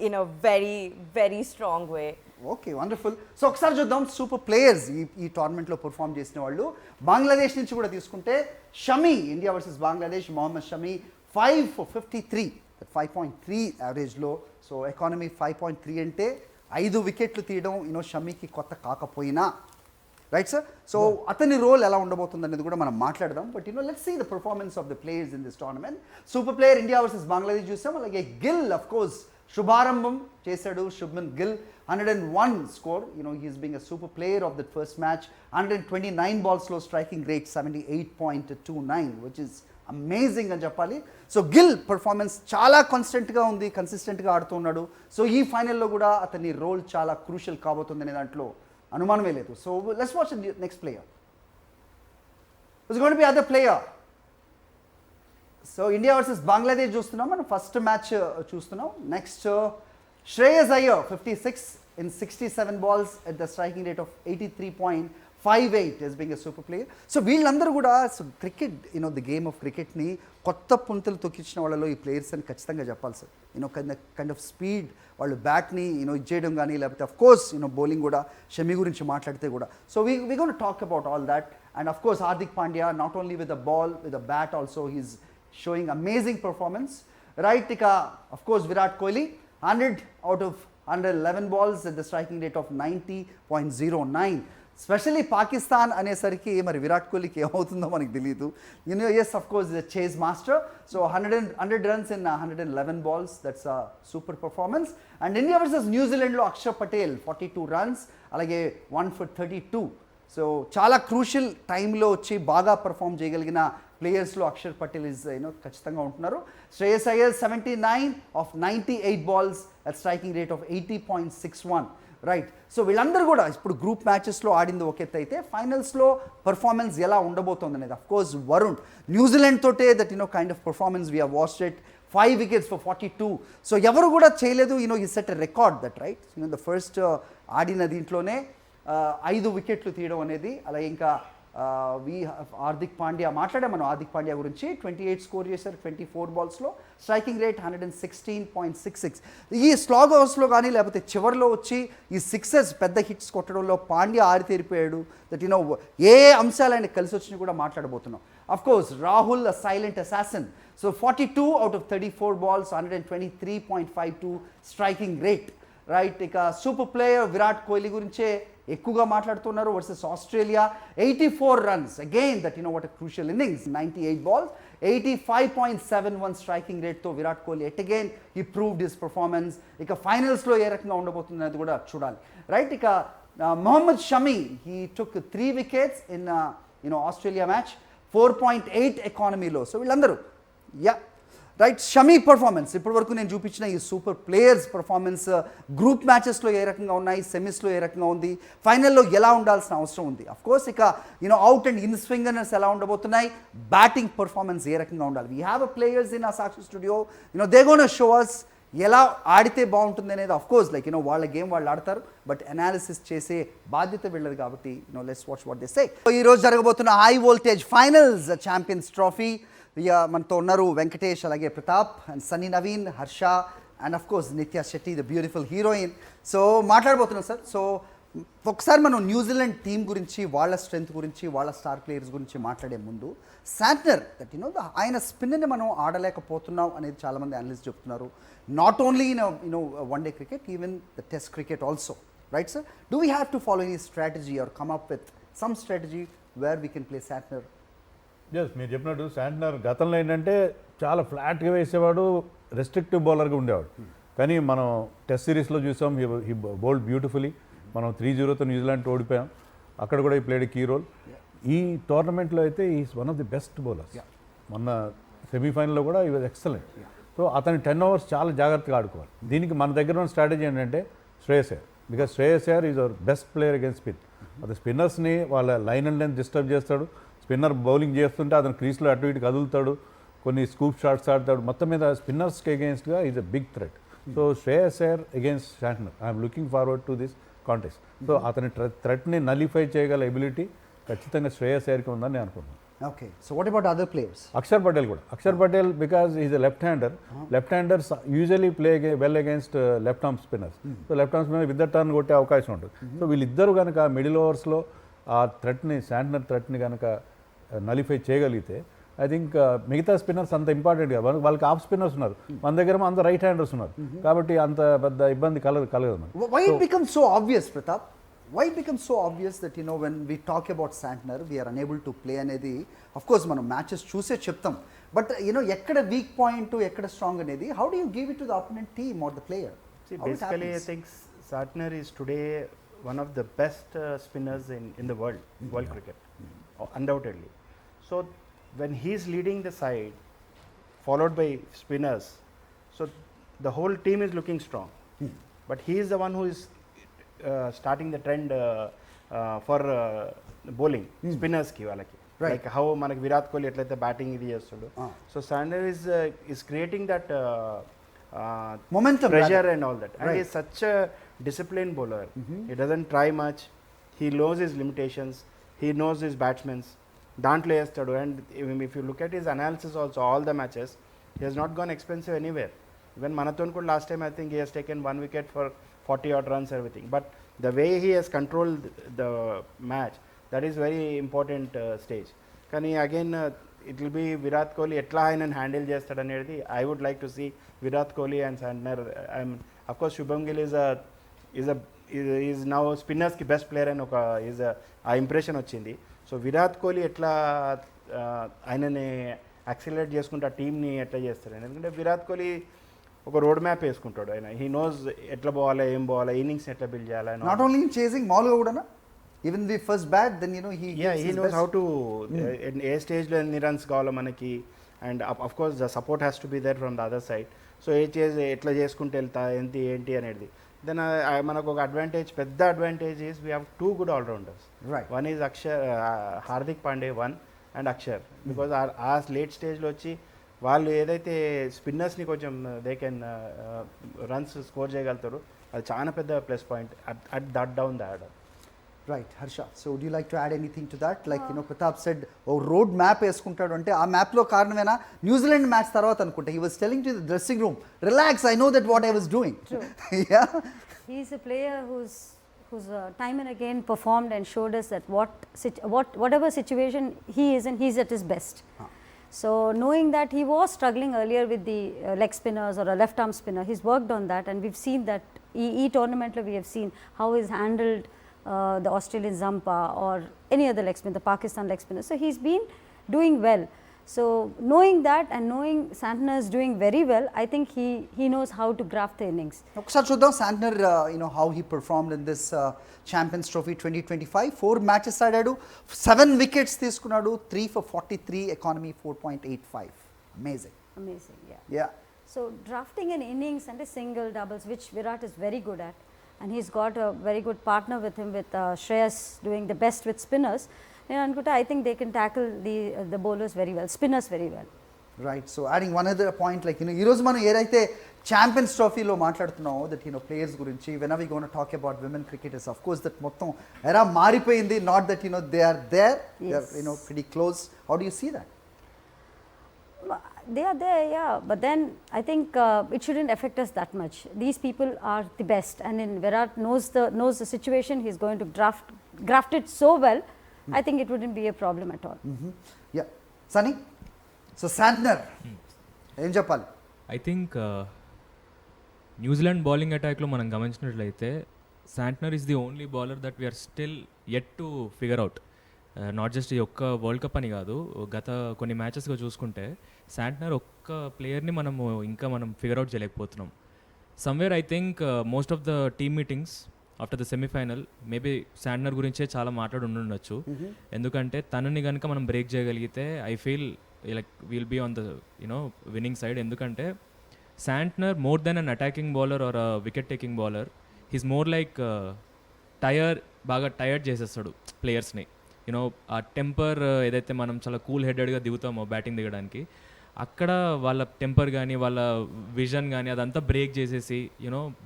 in a very, very strong way. Okay, wonderful. So ఒకసారి చూద్దాం super players ఈ టోర్నమెంట్లో perform చేసిన వాళ్ళు. బంగ్లాదేశ్ నుంచి కూడా తీసుకుంటే Shami, India versus Bangladesh, Mohammed Shami 5 for 53, 5.3 యావరేజ్లో. సో ఎకానమీ 5.3 అంటే 5 వికెట్లు తీయడం యూనో షమీకి కొత్త కాకపోయినా, రైట్ సార్? సో అతని రోల్ ఎలా ఉండబోతుంది అనేది కూడా మనం మాట్లాడదాం. But you know let's see the performance of the players in this tournament. Super player India versus Bangladesh చూసాం. అలాగే గిల్ ఆఫ్ కోర్స్ శుభారంభం చేశాడు. Shubman Gill 101 score. You know he's being a super player of that first match. 129 బాల్స్లో striking rate 78.29, which is amazing అని చెప్పాలి. So Gill performance చాలా కన్సిస్టెంట్గా ఆడుతున్నాడు. సో ఈ ఫైనల్లో కూడా అతని రోల్ చాలా క్రూషియల్ కాబోతుంది అనే దాంట్లో అనుమానమే లేదు. So let's watch the next player. It's going to be other player. So India versus Bangladesh చూస్తున్నాం మనం. ఫస్ట్ మ్యాచ్ చూస్తున్నాం. Next Shreyas Iyer 56 in 67 balls at the striking rate of 83.58 as being a super player. So వీళ్ళందరూ కూడా cricket, you know the game of క్రికెట్ని కొత్త పుంతలు తొక్కించిన వాళ్ళలో ఈ ప్లేయర్స్ అని ఖచ్చితంగా చెప్పాలి sir. You know kind of speed, వాళ్ళు బ్యాట్ని యూనో ఇచ్చేయడం కానీ, లేకపోతే అఫ్ కోర్స్ యూనో బౌలింగ్ కూడా షమి గురించి మాట్లాడితే కూడా. So we gonna talk about all that. And of course Hardik Pandya, not only with the ball, with the bat also he's showing amazing performance. Right, of course Virat Kohli 100 out of 111 balls at the striking rate of 90.09. Especially Pakistan అనేసరికి మరి విరాట్ కోహ్లీకి ఏమవుతుందో మనకు తెలియదు. You know yes of course is chase master. So 100 runs in 111 balls, that's a super performance. And India versus న్యూజిలాండ్లో Axar Patel 42 runs, అలాగే 1 for 32. So చాలా crucial టైంలో వచ్చి బాగా పర్ఫామ్ చేయగలిగిన ప్లేయర్స్లో అక్షర్ పటేల్ ఇస్ ఖచ్చితంగా ఉంటున్నారు. Shreyas Iyer 79 of 98 balls at striking rate of 80.61. Right. So వీళ్ళందరూ కూడా ఇప్పుడు గ్రూప్ మ్యాచెస్లో ఆడింది ఒక ఎత్తు అయితే ఫైనల్స్లో పర్ఫార్మెన్స్ ఎలా ఉండబోతుంది అనేది అఫ్కోర్స్ వరుణ్ న్యూజిలాండ్ తోటే that kind of performance we watched it 5 wickets for 42. So ఎవరు కూడా చేయలేదు. ఈ set record that right. The first ఆడిన దీంట్లోనే 5 వికెట్లు తీయడం అనేది. అలాగే ఇంకా హార్దిక్ పాండ్యా మాట్లాడాం మనం హార్దిక్ పాండ్యా గురించి. 28 స్కోర్ చేశారు 24 బాల్స్లో. Striking rate 116.66. ఈ స్లాగ్ ఓవర్స్లో కానీ లేకపోతే చివరిలో వచ్చి ఈ సిక్సెస్ పెద్ద హిట్స్ కొట్టడంలో పాండ్యా ఆరితేరిపోయాడు. దట్ ఏ అంశాలు ఆయన కలిసి వచ్చినా కూడా మాట్లాడబోతున్నాం. Of course Rahul silent assassin. So 42 out of 34 balls, 123.52 striking rate. Right. ఇక సూపర్ ప్లేయర్ విరాట్ కోహ్లీ గురించే ఎక్కువగా మాట్లాడుతున్నారు. Versus Australia 84 runs. Again that what a crucial innings. 98 balls, 85.71 striking రేట్తో Virat Kohli at again he proved his performance. ఇక ఫైనల్స్లో ఏ రకంగా ఉండబోతుంది అది కూడా చూడాలి. రైట్. ఇక Mohammed Shami he took 3 wickets in Australia match 4.8 ఎకానమీలో. సో వీళ్ళందరూ రైట్. షమీ పర్ఫార్మెన్స్ ఇప్పటి వరకు నేను చూపించిన ఈ సూపర్ ప్లేయర్స్ పర్ఫార్మెన్స్ గ్రూప్ మ్యాచెస్లో ఏ రకంగా ఉన్నాయి, సెమీస్లో ఏ రకంగా ఉంది, ఫైనల్లో ఎలా ఉండాల్సిన అవసరం ఉంది. అఫ్కోర్స్ ఇక అవుట్ అండ్ ఇన్ స్వింగర్స్ ఎలా ఉండబోతున్నాయి, బ్యాటింగ్ పర్ఫార్మెన్స్ ఏ రకంగా ఉండాలి. We have a players in ఆ Sakshi studio. They gonna show us ఎలా ఆడితే బాగుంటుంది అనేది. అఫ్కోర్స్ లైక్ వాళ్ళ గేమ్ వాళ్ళు ఆడతారు, బట్ అనాలిసిస్ చేసే బాధ్యత వీళ్ళది కాబట్టి let's watch what they say. ఈరోజు జరగబోతున్న high voltage finals champions trophy. మనతో ఉన్నారు వెంకటేష్, అలాగే Pratap and Sunny Naveen, Harsha and of course Nitya Shetty the beautiful heroine. So మాట్లాడబోతున్నాం సార్. సో ఒకసారి మనం న్యూజిలాండ్ టీం గురించి, వాళ్ళ స్ట్రెంగ్త్ గురించి, వాళ్ళ స్టార్ ప్లేయర్స్ గురించి మాట్లాడే ముందు శాంట్నర్ దట్ ఆయన స్పిన్ని మనం ఆడలేకపోతున్నాం అనేది చాలామంది అనలిస్ట్ చెప్తున్నారు. Not only in one day cricket, even the test cricket also. Right sir. Do we have to follow any strategy or come up with some strategy where we can play Santner? Yes, మీరు చెప్పినట్టు Santner గతంలో ఏంటంటే చాలా ఫ్లాట్గా వేసేవాడు, restrictive బౌలర్గా ఉండేవాడు. కానీ మనం టెస్ట్ సిరీస్లో చూసాం హీ బౌల్డ్ బ్యూటిఫుల్లీ. మనం 3-0తో న్యూజిలాండ్ ఓడిపోయాం. అక్కడ కూడా ఈ ప్లేడ్ కీ రోల్. ఈ టోర్నమెంట్లో అయితే is one of the best bowlers. మొన్న సెమీఫైనల్లో కూడా ఈ వాజ్ ఎక్సలెంట్. సో అతని 10 overs చాలా జాగ్రత్తగా ఆడుకోవాలి. దీనికి మన దగ్గర ఉన్న స్ట్రాటజీ ఏంటంటే Shreyas Iyer. Because Shreyas Iyer is our best player against spin. అది స్పిన్నర్స్ని వాళ్ళ లైన్ అండ్ లెంత్ డిస్టర్బ్ చేస్తాడు. స్పిన్నర్ బౌలింగ్ చేస్తుంటే అతను క్రీస్లో అటు ఇటు కదులుతాడు, కొన్ని స్కూప్ షాట్స్ ఆడతాడు. మొత్తం మీద స్పిన్నర్స్కి అగేన్స్ట్గా is a big threat. So Shreyas Iyer against Santner I'm looking forward to this contest. So అతని థ్రెట్ని నలిఫై చేయగల ఎబిలిటీ ఖచ్చితంగా శ్రేయస్ అయ్యర్కి ఉందని నేను అనుకుంటున్నాను. Okay. So what about other players? Axar Patel కూడా. Axar Patel because is a left hander. Left handers usually play well against left arm spinners. So left arm spinner with the turn కొట్టే అవకాశం ఉంటుంది. సో వీళ్ళిద్దరూ కనుక మిడిల్ ఓవర్స్లో ఆ థ్రెట్ని, శాంట్నర్ థ్రెట్ని కనుక నలిఫై చేయగలిగితే I think మిగతా స్పిన్నర్స్ అంత ఇంపార్టెంట్ కాదు. వాళ్ళకి ఆఫ్ స్పిన్నర్స్ ఉన్నారు, మన దగ్గర అంత రైట్ హ్యాండర్స్ ఉన్నారు. కాబట్టి అంత పెద్ద ఇబ్బంది కలగదు మనకి. Why it becomes so obvious, Pratap? Why it becomes so obvious that when we talk about Santner, we are unable to play అనేది of course మనం మ్యాచెస్ చూసే చెప్తాం, బట్ ఎక్కడ వీక్ పాయింట్, ఎక్కడ స్ట్రాంగ్ అనేది, how do you give it to the opponent team or the player? See, basically I think Santner is today one of the best spinners in the world cricket, undoubtedly. So when he is leading the side followed by spinners, so the whole team is looking strong. But he is the one who is starting the trend for bowling spinners ki valaki, like how manaki Virat Kohli etlaithe batting idi chestundo. So Santner is creating that momentum, pressure rather. and all that, and he is such a disciplined bowler. He doesn't try much, he knows his limitations, he knows his batsmen, దాంట్లో వేస్తాడు. And if you look at his analysis also, all the matches he has not gone expensive anywhere. Even మనతో కూడా last time I think he has taken 1 wicket for 40 odd runs everything. But the way he has controlled the match, that is very important stage. కానీ again it will be Virat Kohli ఎట్లా ఆయన handle చేస్తాడు అనేది. I would like to see Virat Kohli and Santner. Of course Shubham Gill is now స్పిన్నర్స్కి best player అని ఒక ఆ impression వచ్చింది. సో విరాట్ కోహ్లీ ఎట్లా ఆయనని యాక్సిలరేట్ చేసుకుంటే ఆ టీమ్ని ఎట్లా చేస్తారు, ఎందుకంటే విరాట్ కోహ్లీ ఒక రోడ్ మ్యాప్ వేసుకుంటాడు. ఆయన హీ నోస్ ఎట్లా పోవాలి, ఏం పోవాలి, ఇన్నింగ్స్ ఎట్లా బిల్డ్ చేయాలి. నాట్ ఓన్లీ ఇన్ చేసింగ్, మామూలుగా కూడా even the first bat, then he Yeah, gives he his knows best. how to in ఏ స్టేజ్లో ఎన్ని రన్స్ కావాలో మనకి, and of course the support has to be there from the other side. So ఎట్లా చేసుకుంటే వెళ్తా ఏంటి అనేది. దెన్ మనకు ఒక అడ్వాంటేజ్, పెద్ద advantage is we have 2 good all-rounders. Right. One is Hardik Pandey and Akshar, because ఆ లేట్ స్టేజ్లో వచ్చి వాళ్ళు ఏదైతే స్పిన్నర్స్ని కొంచెం దే కెన్ రన్స్ స్కోర్ చేయగలుగుతారు, అది చాలా పెద్ద plus point at that down the order. Right, Harsha. So would you like to add anything to that? Like, Pratap said, oh, road map వేసుకుంటాడు అంటే ఆ మ్యాప్లో కారణమేనా న్యూజిలాండ్ మ్యాచ్ తర్వాత అనుకుంటా he was telling to the dressing room, relax, I know that what I was doing. True. Yeah. He's a player who's time and again performed and showed us that whatever situation he is in, he's at his best. So knowing that he was struggling earlier with the leg spinners or a left arm spinner, he's worked on that, and we've seen that tournament we have seen how he's handled the Australian Zampa or any other leg spinner, the Pakistan leg spinner. So he's been doing well. So knowing that and knowing Santner is doing very well, I think he knows how to graft the innings. ఒకసారి చూద్దాం Santner how he performed in this Champions Trophy 2025. 4 matches ఆడాడు, 7 wickets తీసుకున్నాడు, 3 for 43, economy 4.85. Amazing. Yeah. Yeah. So drafting an innings and a single doubles, which Virat is very good at, and he's got a very good partner with him, with Shreyas doing the best with spinners. And I think they can tackle the bowlers very well, spinners very well. Right. So adding one other point, like ఈ రోజు మనం ఏదైతే champions ట్రోఫీలో మాట్లాడుతున్నామో that players గురించి, when are we gonna talk about women cricketers, of course that మొత్తం era మారిపోయింది. Not that they are there, they are pretty close. How do you see that? They are there, yeah, but then I think it shouldn't affect us that much. These people are the best, and in Virat knows the situation. He's going to graft it so well. I think it wouldn't be a problem at all. Yeah. Sunny? So Santner, ఏం చెప్పాలి? I think New Zealand bowling అటాక్లో మనం గమనించినట్లయితే Santner is the only bowler that we are still yet to figure out. Not just ఈ ఒక్క world cup అని కాదు, గత కొన్ని మ్యాచెస్గా చూసుకుంటే శాంట్నర్ ఒక్క ప్లేయర్ని మనం ఫిగర్ అవుట్ చేయలేకపోతున్నాం. Somewhere I think most of the team meetings after the semifinal maybe Santner గురించే చాలా ఉండొచ్చు. ఎందుకంటే తనని కనుక మనం బ్రేక్ చేయగలిగితే I feel like will be on the winning side. ఎందుకంటే Santner more than an attacking bowler or wicket taking bowler, he's more like బాగా టైర్డ్ చేసేస్తాడు ప్లేయర్స్ని. ఆ టెంపర్ ఏదైతే మనం చాలా కూల్ హెడెడ్గా దిగుతామో బ్యాటింగ్ దిగడానికి, అక్కడ వాళ్ళ టెంపర్ కానీ వాళ్ళ విజన్ కానీ అదంతా బ్రేక్ చేసేసి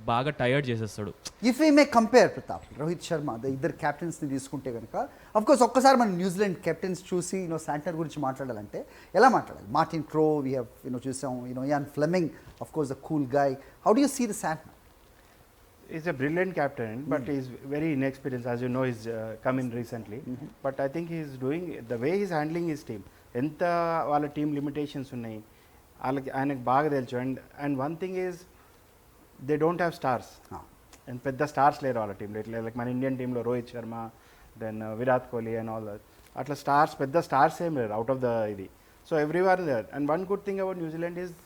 బాగా టైర్డ్ చేసేస్తాడు. If we may compare Pratap, Rohit Sharma, ఇద్దరు కెప్టెన్స్ని తీసుకుంటే కనుక, అఫ్ కోర్స్ ఒక్కసారి మనం న్యూజిలాండ్ కెప్టెన్స్ చూసి శాంట్నర్ గురించి మాట్లాడాలంటే ఎలా మాట్లాడాలి? మార్టిన్ క్రో వీ హ్యావ్ చూసాం, Ian Fleming, of course the cool guy. How do you see the Santner? He's a brilliant captain, but he's very inexperienced. As you know, he's come in recently. But I think he's doing the way he's handling his team. ఎంత వాళ్ళ team limitations ఉన్నాయి ఆయనకు బాగా తెలుసు. And one thing is they don't have stars. And పెద్ద stars లేరు వాళ్ళ టీంలో. ఇట్లా లైక్ మన ఇండియన్ టీంలో Rohit Sharma, then Virat Kohli and all that, అట్లా పెద్ద స్టార్స్ ఏం లేరు అవుట్ ఆఫ్ ద ఇది. So everywhere there. And one good thing about New Zealand is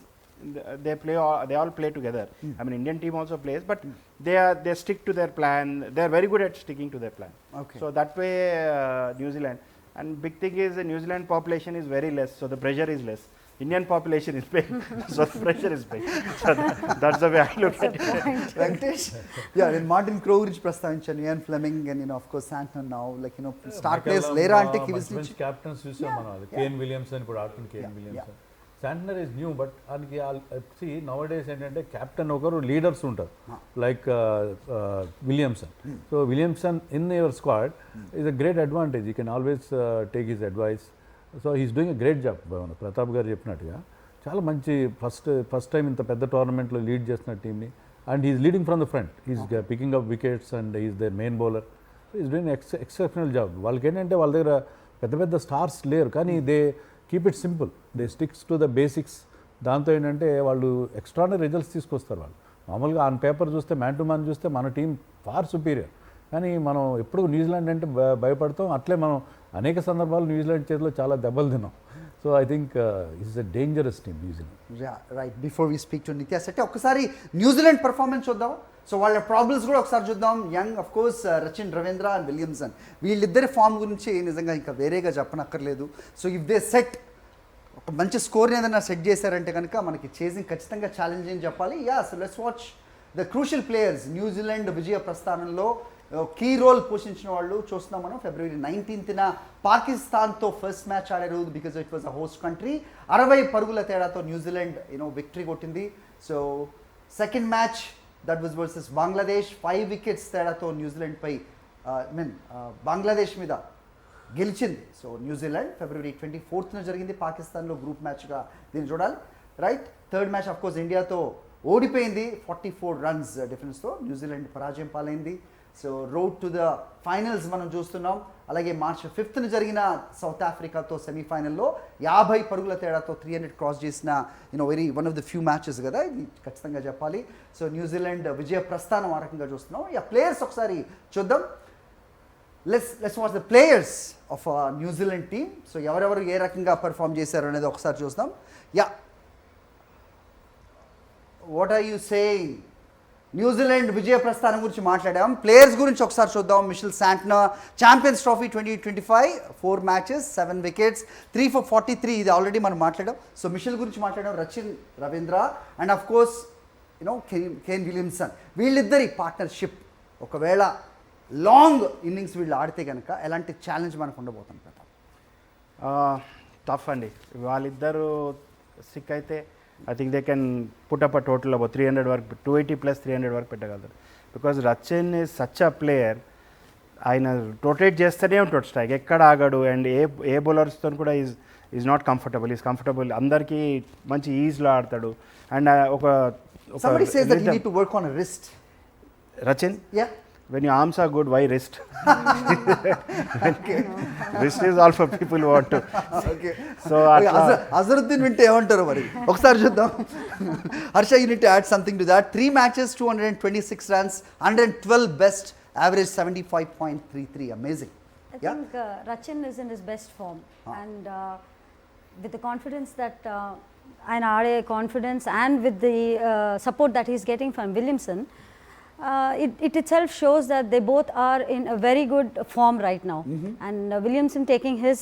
they all play together. I mean, Indian team also plays, but they stick to their plan. They are very good at sticking to their plan. Okay. So that way New Zealand, and big thing is the New Zealand population is very less, so the pressure is less. Indian population is big, so the pressure is big. So that's the way I look at it. Venkatesh, yeah, then Martin Crowe గురించి ప్రస్తావించాను, Ian Fleming, and of course Santner now, like star players లేరా అంటే మంచి captains చూసాం మనం. అది Kane Williamson ఇప్పుడు ఆడుతున్న Kane Williamson. Santner is new, but దానికి సి నవ్ డేస్ ఏంటంటే కెప్టెన్ ఒకరు లీడర్స్ ఉంటారు, like Williamson. So Williamson in your squad is a great advantage. You can always take his advice. So he's doing a great job. Pratap garu చెప్పినట్టుగా చాలా మంచి first time ఇంత పెద్ద టోర్నమెంట్లో లీడ్ చేస్తున్న టీమ్ని, and he's leading from the front. He's picking up wickets and he's their main bowler. He's doing exceptional job. వాళ్ళకి ఏంటంటే వాళ్ళ దగ్గర పెద్ద స్టార్స్ లేరు, కానీ they keep it simple, they sticks to the basics. దాంతో ఏంటంటే వాళ్ళు ఎక్స్ట్రాడనరీ రిజల్ట్స్ తీసుకొస్తారు. వాళ్ళు మామూలుగా ఆన్ పేపర్ చూస్తే, మ్యాన్ టు మ్యాన్ చూస్తే మన టీం ఫార్ సుపీరియర్, కానీ మనం ఎప్పుడు న్యూజిలాండ్ అంటే భయపడతాం. అట్లే మనం అనేక సందర్భాలు న్యూజిలాండ్ చేతిలో చాలా దెబ్బలు తిన్నాం. So I think it's a dangerous team New Zealand. Right before we speak to Nithya Shetty ఒక్కసారి న్యూజిలాండ్ పర్ఫార్మెన్స్ చూద్దాం. సో వాళ్ళ ప్రాబ్లమ్స్ కూడా ఒకసారి చూద్దాం. Young of course Rachin Ravindra and Williamson వీళ్ళిద్దరి ఫామ్ గురించి నిజంగా ఇంకా వేరేగా చెప్పనక్కర్లేదు. సో ఇఫ్ దే సెట్ ఒక మంచి స్కోర్ని ఏదైనా సెట్ చేశారంటే కనుక మనకి చేసింగ్ ఖచ్చితంగా ఛాలెంజ్ అని చెప్పాలి. So let's watch the crucial players. New Zealand విజయ ప్రస్థానంలో కీ రోల్ పోషించిన వాళ్ళు చూస్తున్నాం మనం. ఫిబ్రవరి 19న పాకిస్తాన్తో ఫస్ట్ మ్యాచ్ ఆడారు because it was a host country. 60 పరుగుల తేడాతో న్యూజిలాండ్ విక్టరీ కొట్టింది. So second match that was versus Bangladesh. 5 wickets తేడాతో న్యూజిలాండ్ పై బంగ్లాదేశ్ మీద గెలిచింది. సో న్యూజిలాండ్ ఫిబ్రవరి 24న జరిగింది పాకిస్తాన్లో గ్రూప్ మ్యాచ్గా దీన్ని చూడాలి. Right third match of course ఇండియాతో ఓడిపోయింది 44 రన్స్ డిఫరెన్స్తో. న్యూజిలాండ్ పరాజయం పాలైంది. So road to the finals మనం చూస్తున్నాం. అలాగే మార్చ్ 5న జరిగిన సౌత్ ఆఫ్రికాతో సెమీఫైనల్లో 50 పరుగుల తేడాతో 300 క్రాస్ చేసిన very one of the few matches కదా ఇది ఖచ్చితంగా చెప్పాలి. సో న్యూజిలాండ్ విజయ ప్రస్థానం ఆ రకంగా చూస్తున్నాం. ప్లేయర్స్ ఒకసారి చూద్దాం. Let's watch the players of New Zealand team. So ఎవరెవరు ఏ రకంగా పర్ఫామ్ చేశారు అనేది ఒకసారి చూస్తాం. What are you saying? New Zealand విజయ ప్రస్థానం గురించి మాట్లాడాం. ప్లేయర్స్ గురించి ఒకసారి చూద్దాం. Mitchell Santner champions trophy 2025 4 matches 7 wickets 3 for 43. ఇది ఆల్రెడీ మనం మాట్లాడాం. సో మిషెల్ గురించి మాట్లాడాం. Rachin Ravindra and of course Kane Williamson వీళ్ళిద్దరి పార్ట్నర్షిప్ ఒకవేళ లాంగ్ ఇన్నింగ్స్ వీళ్ళు ఆడితే కనుక ఎలాంటి ఛాలెంజ్ మనకు ఉండబోతుంది ప్రతాప్? టఫ్ అండి. వాళ్ళిద్దరు సిక్ అయితే I think they can put up a total about 300 వరకు 280 plus 300 వరకు పెట్టగలుగుతారు. Because Rachin is such a player. ఆయన రొటేట్ చేస్తూనే ఉంటాడు స్ట్రైక్, ఎక్కడ ఆగాడు. అండ్ ఏ బౌలర్స్తో కూడా is not comfortable. Is comfortable, అందరికీ మంచి ఈజ్లో ఆడతాడు. And Somebody says that you need to work on a wrist. Rachin, Yeah. when your arms are good, why wrist? Wrist is all for people who want to. Okay. So Azharuddin వింటే ఏమంటారు మరి ఒకసారి చూద్దాం. Harsha, you need to add something to that. 3 matches 226 runs 112 best average 75.33. Amazing. I think Rachin is in his best form and with the confidence that and RA confidence and with the support that he's getting from Williamson, it itself shows that they both are in a very good form right now. And Williamson taking his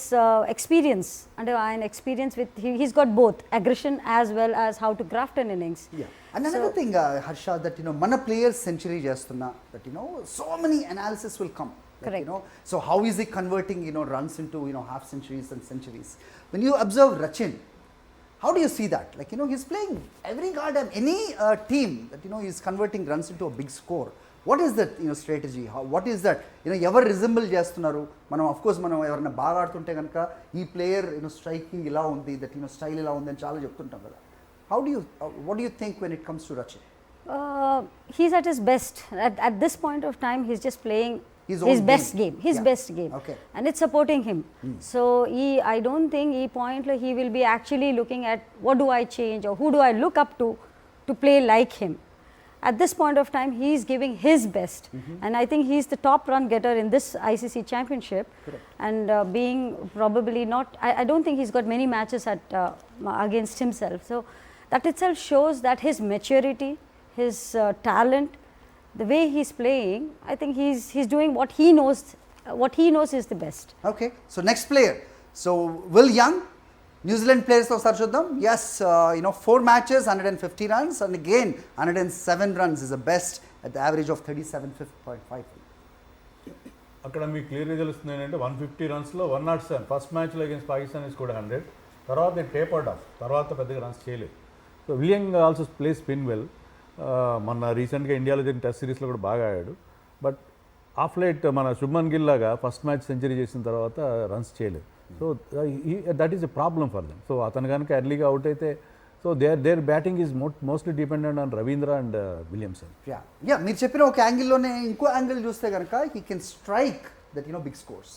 experience and experience with he's got both aggression as well as how to craft an innings. And another thing, Harsha, that mana players century chestunna, that so many analysis will come. Correct. So how is he converting runs into half centuries and centuries? When you observe Rachin, how do you see that? Like, he's playing every goddamn, any team that, he's converting runs into a big score. What is that, strategy? What is that? Ever resemble చేస్తున్నారు? మనం of course మనం ఎవరైనా బాగా ఆడుతుంటే కనుక ఈ player striking ఇలా ఉంది, that స్టైల్ ఇలా ఉంది అని చాలా చెప్తుంటాం కదా. What do you think when it comes to Rachin? He's at his best. At this point of time, he's just playing His best game. His best game. Okay. And it's supporting him. So I don't think he will be actually looking at what do I change or who do I look up to play like him. At this point of time, he is giving his best. And I think he is the top run getter in this ICC championship. Correct. And being probably not, I don't think he's got many matches against himself. So that itself shows that his maturity, his talent, the way he's playing, I think he's doing what he knows is the best. Okay, so next player. So Will Young, New Zealand players ఒకసారి చూద్దాం. Yes, 4 matches 150 runs and again 107 runs is the best at the average of 37.5. అక్కడ మీకు క్లియర్గా తెలుస్తుంది ఏంటంటే 150 రన్స్లో 107 first మ్యాచ్లో against Pakistan scored 100. తర్వాత tapered of, తర్వాత పెద్దగా రన్స్ చేయలేదు. So విలియంగ్ also play spin well. మొన్న రీసెంట్గా ఇండియాలో జరిగిన టెస్ట్ సిరీస్లో కూడా బాగా ఆడాడు. బట్ ఆఫ్ లైట్ మన శుభ్మన్ గిల్ లాగా ఫస్ట్ మ్యాచ్ సెంచరీ చేసిన తర్వాత రన్స్ చేయలేదు. So that is a problem for them. So అతను కనుక ఎర్లీగా అవుట్ అయితే so their batting is mostly dependent on Ravindra and Williamson. Yeah మీరు చెప్పిన ఒక యాంగిల్లోనే ఇంకో యాంగిల్ చూస్తే కనుక he can strike that big scores,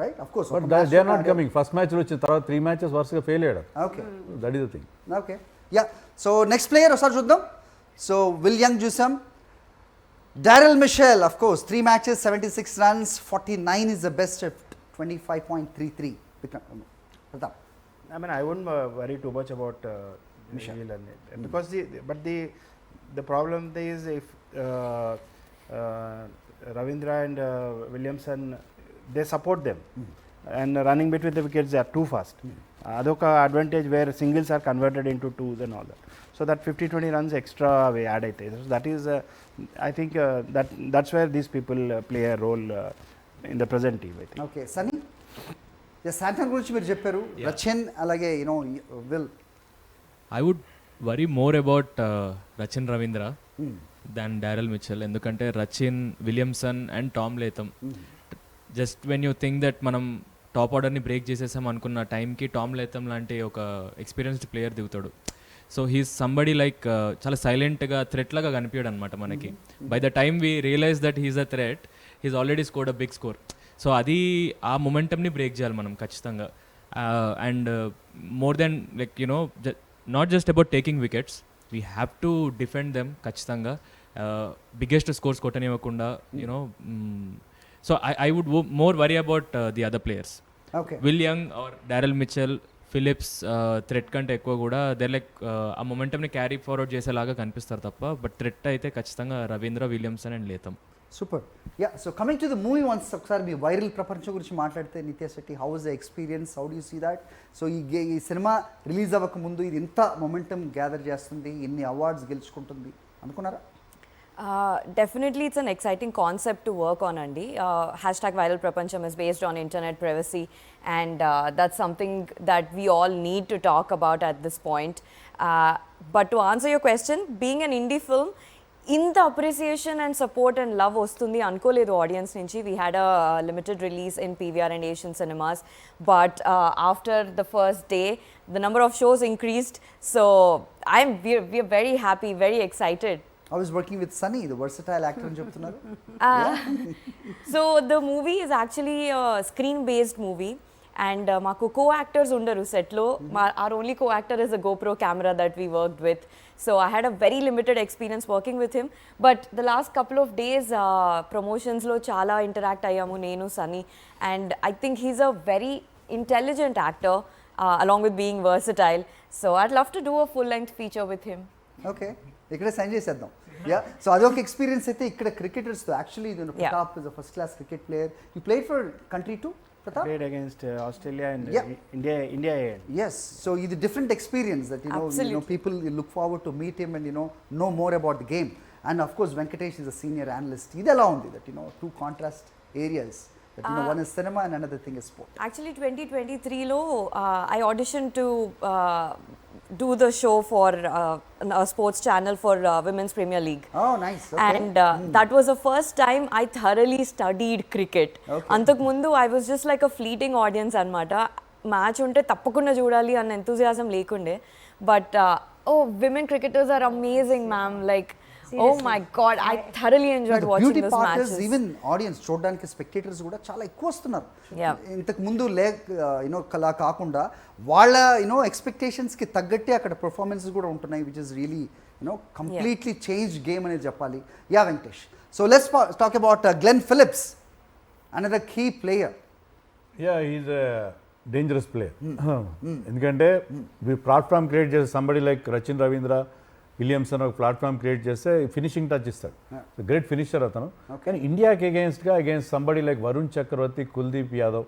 right? Of course. But they are not coming. First మ్యాచ్లో వచ్చిన తర్వాత 3 మ్యాచెస్ వరుసగా ఫెయిల్ అయ్యాడు. Okay, that is the thing. Okay, yeah. So next player ఒకసారి చూద్దాం. సో Will Young చూసాం. Daryl Mitchell, of course, 3 matches 76 runs 49 is the best at 25.33. Pratap, I mean, I wouldn't worry too much about Michelle and it, because the problem is if Ravindra and Williamson, they support them, and running between the wickets they are too fast. Adoka advantage where singles are converted into twos and all that. So that 50-20 runs extra we add aithe. So that is I think that's where these people play a role in the present team, I think. Okay Sunny Santner గురించి మీరు చెప్పారు, రచిన్ అలాగే you know Will. I would worry more about Rachin Ravindra than Daryl Mitchell. ఎందుకంటే Rachin, Williamson and Tom Latham, just when you think that మనం top ఆర్డర్ని break చేసేసాం అనుకున్న టైంకి టామ్ లేథమ్ లాంటి ఒక ఎక్స్పీరియన్స్డ్ ప్లేయర్ దిగుతాడు. సో హీస్ సంబడి లైక్ చాలా సైలెంట్గా థ్రెట్ లాగా కనిపించాడు అనమాట మనకి. By the time we realise that he's a threat, he's already scored a big score. So అది ఆ మొమెంటమ్ని బ్రేక్ చేయాలి మనం ఖచ్చితంగా. And more than like you know not just about taking wickets, we have to defend them ఖచ్చితంగా. Biggest scores కొట్టనివ్వకుండా you know. So I would more worry about the other players. Will Young or Daryl Mitchell, Phillips threat కంటే ఎక్కువ కూడా they like ఆ మొమెంటమ్ని carry forward చేసేలాగా కనిపిస్తారు తప్ప. But threat అయితే ఖచ్చితంగా Ravindra, Williamson and Latham. Super. Yeah, so coming to the movie once ఒకసారి మీ వైరల్ ప్రపంచం గురించి మాట్లాడితే, Nitya Shetty, how was the experience, how do you see that? So ఈ సినిమా రిలీజ్ అవ్వక ముందు ఇది ఇంత మొమెంటమ్ గ్యాదర్ చేస్తుంది, ఇన్ని అవార్డ్స్ గెలుచుకుంటుంది అనుకున్నారా? Definitely it's an exciting concept to work on, Andy. Hashtag Viral Prapancham is based on internet privacy, and that's something that we all need to talk about at this point. But to answer your question, being an indie film, in the appreciation and support and love ostundi ankoledu audience nunchi. We had a limited release in PVR and Asian cinemas, but after the first day the number of shows increased, so we're very happy, very excited. I was working with Sunny, the versatile actor in చెప్తున్నారు. So the movie is actually a screen based movie, and మాకు co-actors ఉండరు సెట్లో. Our only co-actor is a GoPro camera that we worked with. So I had a very limited experience working with him, but the last couple of days promotions lo chala interact ayyamu nenu Sunny, and I think he's a very intelligent actor along with being versatile. So I'd love to do a full length feature with him. Okay, ఇక్కడ sign చేసేద్దాం. Yeah, so అదొక experience అయితే ఇక్కడ క్రికెటర్స్తో. Actually Pratap is a first class cricket player. You played for country to Pratap? Played against Australia and Yeah. India. Yes, so it's a different experience that you know people look forward to meet him and know more about the game. And of course Venkatesh is a senior analyst. Idella undi that two contrast areas that one is cinema and another thing is sport. Actually 2023 lo I auditioned to do the show for a sports channel for Women's Premier League. Oh, nice. Okay. And that was the first time I thoroughly studied cricket. Antaku mundu I was just like a fleeting audience anamata. Match unte tappakunda chudali anna enthusiasm lekunde. But women cricketers are amazing, ma'am. Like, seriously. Oh my God, I thoroughly enjoyed watching those matches. Beauty part is even audience చూడడానికి spectators కూడా చాలా ఎక్కువ వస్తున్నారు. ఇంతకు ముందు కలా కాకుండా వాళ్ళ ఎక్స్పెక్టేషన్స్ కి తగ్గట్టే అక్కడ పర్ఫార్మెన్సెస్ కూడా ఉంటున్నాయి, which is really completely changed game అనేది చెప్పాలి. Yeah, Venkatesh. So let's talk about Glenn Phillips, another key player. Yeah, he's a dangerous player. ఎందుకంటే ప్లాట్ఫామ్ క్రియేట్ చేసే somebody like Rachin Ravindra, Williamson ఒక ప్లాట్ఫామ్ క్రియేట్ చేస్తే ఫినిషింగ్ టచ్ ఇస్తాడు. Great finisher అతను. కానీ ఇండియాకి అగేన్స్ట్ సంబడి లైక్ వరుణ్ చక్రవర్తి, కుల్దీప్ యాదవ్,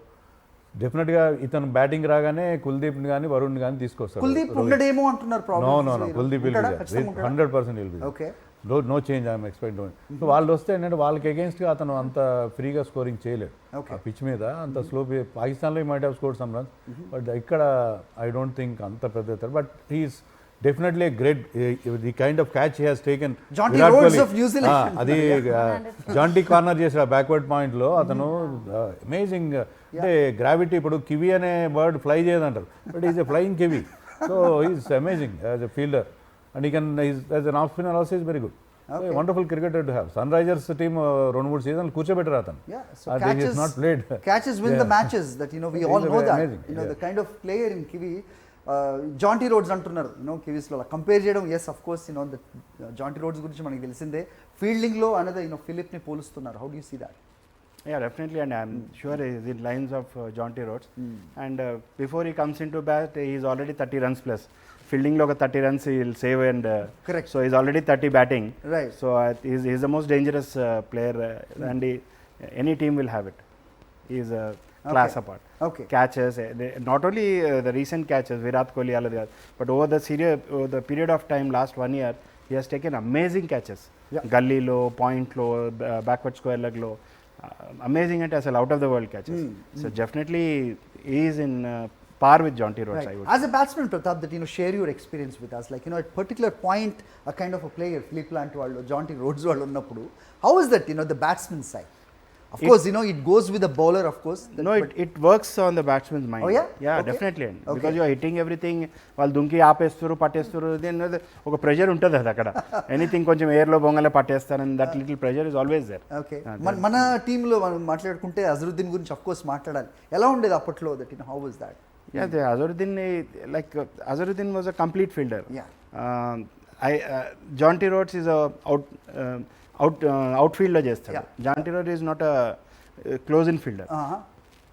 డెఫినెట్గా ఇతను బ్యాటింగ్ రాగానే కుల్దీప్ని కానీ వరుణ్ కానీ తీసుకొస్తారు. కుల్దీప్ ఉండడేమో అంటున్నారు. No Kuldeep 100% will be. No change I'm expect doing. So వాళ్ళు వస్తే ఏంటంటే వాళ్ళకి అగేన్స్ట్గా అతను అంత ఫ్రీగా స్కోరింగ్ చేయలేడు ఆ పిచ్ మీద. అంత స్లో. పాకిస్తాన్లో he might have scored some runs, but ఇక్కడ ఐ డోంట్ థింక్ అంత పెద్ద అవుతారు. But he's definitely a great the kind of catch he has taken. Jonty Rhodes of New Zealand. అది జాంటీ కార్నర్ చేసిన backward point లో అతను amazing. అంటే gravity, ఇప్పుడు కివి అనే బర్డ్ ఫ్లై చేయదంటారు, but is a flying kiwi. So is amazing as a fielder, and ఈ can as an off spinner also is very good. Wonderful cricketer to have. Sunrisers team 2-3 సీజన్లు కూర్చోబెట్టారు అతను. Not played. Catches win the matches that we all know that. The kind of player in Kiwi. Jonty Rhodes అంటున్నారు కివీస్లో అలా compare చేయడం. Yes, of course Jonty Rhodes గురించి మనకి తెలిసిందే. ఫీల్డింగ్లో అనేది ఫిలిప్ని పోలుస్తున్నారు. How do you see that? Yeah, definitely, and I'm sure he's in lines of Jonty Rhodes. And before he comes into bat, he's already 30 runs plus. Fielding lo 30 runs he'll save, and Correct. so he's already 30 batting. Right. So he's the most dangerous player, and any team will have it. He's a class apart. Okay. Catches, not only the recent catches, Virat Kohli, all of that, but over the period of time, last 1 year, he has taken amazing catches. Yeah. Gully low, point low, backward square leg low. Amazing and as a out of the world catches. So definitely he is in par with Jonty Rhodes, Right. I would As a batsman, Pratap, that share your experience with us. Like at particular point, a kind of a player, Philip Plant vallu, Jonty Rhodes vallu unnappudu. How is that? The batsman side. Of course, it goes with the bowler. Of course. No, it works on the batsman's mind. Oh, yeah? Yeah, Okay. definitely. Okay. Because you are hitting everything. వాళ్ళు దుంకి ఆపేస్తారు పట్టేస్తారు, then ఒక pressure ఉంటుంది అది అక్కడ. Anything కొంచెం ఎయిర్లో బొంగలే పట్టేస్తారని that little pressure is always there. Okay. మన టీంలో మనం మాట్లాడుకుంటే అజరుద్దీన్ గురించి అఫ్ కోర్స్ మాట్లాడాలి. ఎలా ఉండేది అప్పట్లో? That how was that? Yeah, the Azharuddin was a complete fielder. Yeah. Jonty Rhodes is a outfielder చేస్తాడు. Yeah. Jonty Rhodes is not a close-in fielder.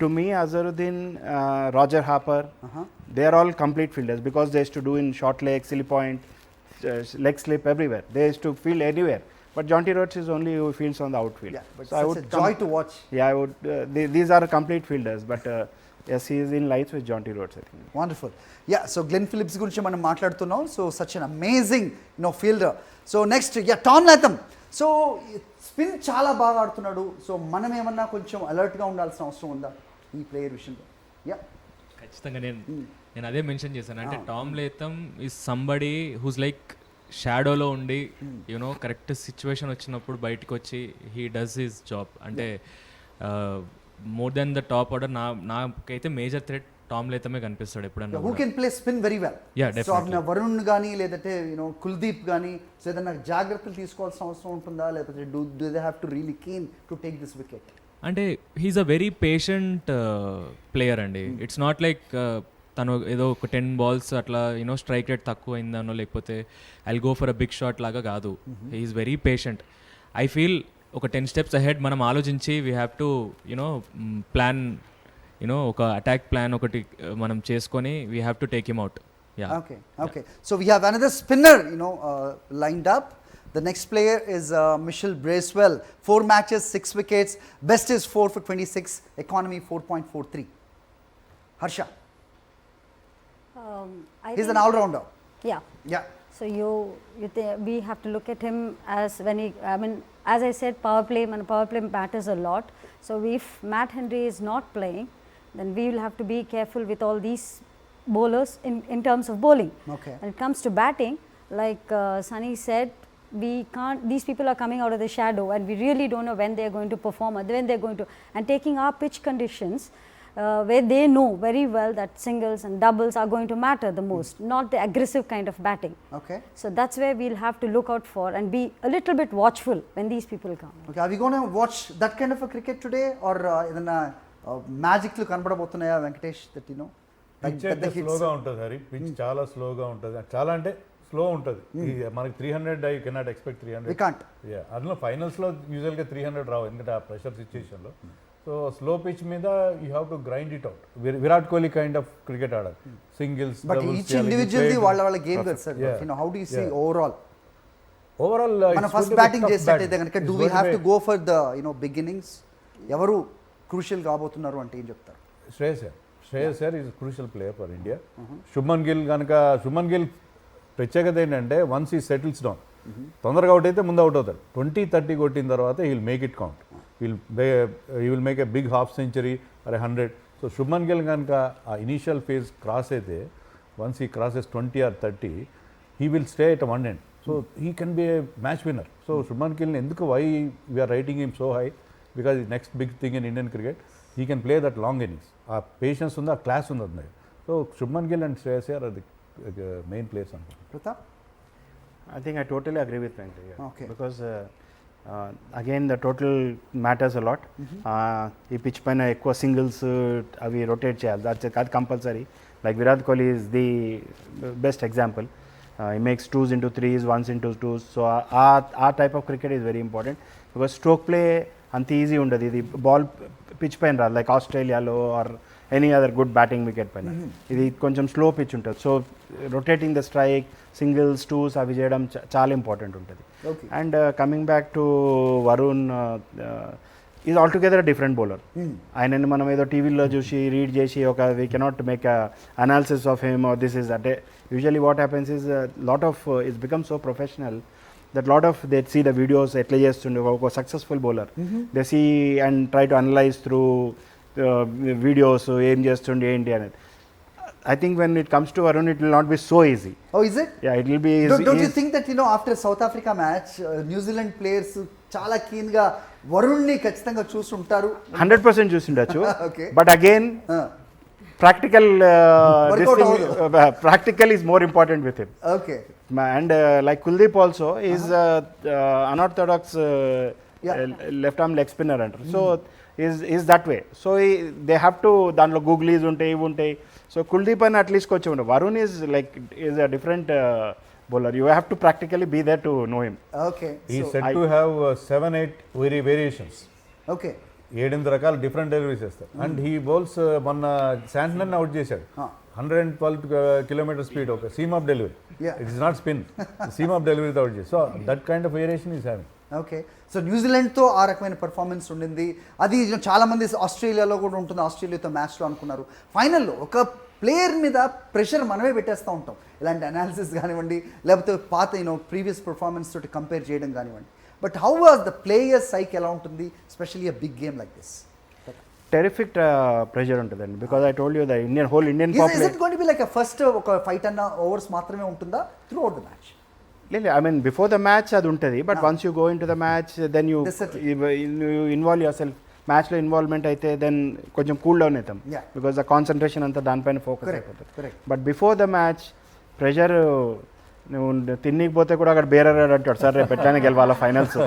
To me, Azharuddin, Roger Harper, they are all complete fielders because they used to do in short leg, silly point, leg slip, everywhere. They used to field anywhere. But Jonty Rhodes is only who fields on the outfield. Yeah, but so I such would a joy to watch. Yeah, I would. These are complete fielders, but yes, he is in lights with Jonty Rhodes, I think. Wonderful. Yeah, so Glenn Phillips గురించి మనం మాట్లాడుతున్నాం. So such an amazing fielder. So next Tom Latham. So spin చాలా బాగా ఆడుతున్నాడు. So మనం ఏమన్నా కొంచెం అలర్ట్గా ఉండాల్సిన అవసరం ఉందా ఈ ప్లేయర్ విషయంలో? యా, ఖచ్చితంగా నేను అదే మెన్షన్ చేశాను. అంటే Tom Latham is somebody who's like షాడోలో ఉండి కరెక్ట్ సిచ్యువేషన్ వచ్చినప్పుడు బయటకు వచ్చి హీ డస్ హిస్ జాబ్. అంటే more than the top order నాకైతే మేజర్ థ్రెట్ టామ్ లేథమే కనిపిస్తాడు ఎప్పుడన్నా. Who can play spin very well. Yeah, definitely. So Varun కానీ లేదంటే కుల్దీప్ కానీ ఏదైనా జాగ్రత్తలు తీసుకోవాల్సిన అవసరం ఉంటుందా, లేకపోతే do they have to really keen to take this wicket? అంటే he's a very patient player అండి. ఇట్స్ నాట్ లైక్ తను ఏదో ఒక 10 balls అట్లా స్ట్రైక్ రేట్ తక్కువ అయిందనో లేకపోతే I go for a big shot లాగా కాదు. He's very patient. I feel ఒక 10 steps అహెడ్ మనం ఆలోచించి వీ హ్యావ్ టు ప్లాన్ ఒక అటాక్ ప్లాన్ ఒకటి మనం చేసుకొని we have to take him out. Okay. So we have another spinner lined up. The next player is Mitchell Bracewell. 4 matches, 6 wickets. Best is 4 for 26. Economy 4.43. Harsha. He's an all-rounder. Yeah. Yeah. So we have to look at him as as I said, power play matters a lot. So if Matt Henry is not playing, then we will have to be careful with all these bowlers in terms of bowling. Okay. When it comes to batting, like Sunny said, these people are coming out of the shadow and we really don't know when they are going to perform or when they are going to, and taking our pitch conditions where they know very well that singles and doubles are going to matter the most, not the aggressive kind of batting. Okay. So that's where we'll have to look out for and be a little bit watchful when these people come. Okay. Are we going to watch that kind of a cricket today, or ఏదైనా మ్యాజిక్లు కనబడబోతున్నాయా Venkatesh? That pitch అయితే స్లోగా ఉంటుంది Hari. Pitch చాలా స్లోగా ఉంటుంది. చాలా అంటే slow ఉంటుంది. మనకి 300 I cannot expect 300. We can't. అందులో ఫైనల్స్లో యూజువల్గా 300 రావు, ఎందుకంటే ఆ ప్రెషర్ సిచ్యుయేషన్లో. సో స్లో పిచ్ మీద you have to grind it out. Virat Kohli kind of cricket ఆడాలి. సింగిల్స్, బట్ ఈచ్ ఇండివిజువల్లీ వాళ్ళ గేమ్ కదా sir. How do you see overall మన ఫస్ట్ బ్యాటింగ్ చేసేటైతే కనుక do we have to go for the beginnings? ఎవరు crucial కాబోతున్నారు అంటే ఏం చెప్తారు? Shreyas Iyer is crucial player for India. Shubman Gill ప్రత్యేకత ఏంటంటే వన్స్ ఈ సెటిల్స్ డౌన్, తొందరగా అవుట్ అయితే ముందు అవుట్ అవుతాడు. 20-30 కొట్టిన తర్వాత he will make it count. He will make a big half century or 100. So Shubman Gill కనుక ఆ ఇనీషియల్ ఫేజ్ క్రాస్ అయితే, once he crosses 20 or 30, he will stay at 1 end. So he can be a match winner. So Shubman గిల్ని ఎందుకు why we are rating him so high, because next big thing in Indian cricket, he can play that long innings. ఆ patience ఉంది, ఆ class ఉంది అన్నది. So Shubman Gill and Shreyas Iyer are the main players అనుకుంటున్నాను. Pratap? I think I totally agree with Venkat. Yeah. Okay. Because again the total matters a lot. ఈ pitch పైన ఎక్కువ singles అవి రొటేట్ చేయాలి, అది compulsory. Like Virat Kohli is the best example. He makes 2s into 3s, 1s into 2s. So our type of cricket is very important because stroke play అంత easy ఉండదు. ఇది ball pitch పైన రాదు, లైక్ ఆస్ట్రేలియాలో or any other good batting wicket పైన. ఇది కొంచెం slow pitch ఉంటుంది. So rotating the strike, singles, twos అవి చేయడం చాలా ఇంపార్టెంట్ ఉంటుంది. And coming back to Varun, is altogether different bowler. ఆయనని మనం ఏదో టీవీలో చూసి రీడ్ చేసి we cannot make analysis of him or this is అంటే usually what happens is lot of it's become so professional that lot of they see the videos ఎట్లా చేస్తుండే ఒక successful bowler, they see and try to analyse through videos ఏం చేస్తుండే ఏంటి అనేది. I think when it comes to Varun, it will not be so easy. Oh, is it? Yeah, it will be easy. Don't you think that, after South Africa match, New Zealand players చాలా keen గా వరుణ్ని ఖచ్చితంగా చూస్తుంటారు? 100% చూసిండొచ్చు. Okay. But again, practical practical is more important with him. Okay. And like Kuldeep also is unorthodox left arm leg spinner అంటారు. So is that way. So they have to దాంట్లో googlies ఉంటాయి, ఇవి ఉంటాయి. So Kuldeep అని at least కొంచెం ఉండవు. Varun is a different bowler. You have to practically be there to know him. Okay. He is said to have 7-8 variations. Okay. 7 రకాల different deliveries చేస్తారు. And he bowls మొన్న శాంట్నర్ని అవుట్ చేశాడు. 112 కిలోమీటర్ స్పీడ్, ఒక seam off delivery. It is not spin, seam off delivery out చేసి. So that kind of variation is having. Okay. So న్యూజిలాండ్తో ఆ రకమైన పర్ఫార్మెన్స్ ఉండింది. అది చాలామంది ఆస్ట్రేలియాలో కూడా ఉంటుంది, ఆస్ట్రేలియాతో మ్యాచ్లో అనుకున్నారు. ఫైనల్లో ఒక ప్లేయర్ మీద ప్రెషర్ మనమే పెట్టేస్తూ ఉంటాం, ఇలాంటి అనాలిసిస్ కానివ్వండి, లేకపోతే పాత ప్రీవియస్ పర్ఫార్మెన్స్ తోటి కంపేర్ చేయడం కానివ్వండి. But how was the player psych ఎలా ఉంటుంది, especially a big game like this? Terrific pressure ఉంటుందండి, because I told you the whole Indian population. Is it going to be like a first ఒక 5-10 hours మాత్రమే ఉంటుందా throughout the match? లేదు, I mean before the match అది ఉంటుంది. But once you go in to the match then you involve your self. మ్యాచ్లో involvement అయితే then కొంచెం cool down అవుతాం, బికాజ్ ద కాన్సన్ట్రేషన్ అంతా దానిపైన ఫోకస్ అయిపోతుంది. But before the match pressure, నువ్వు తిన్నిపోతే కూడా అక్కడ బేరర్ అంటాడు, సార్ రేపు ఎట్లానే గెలవాలా finals,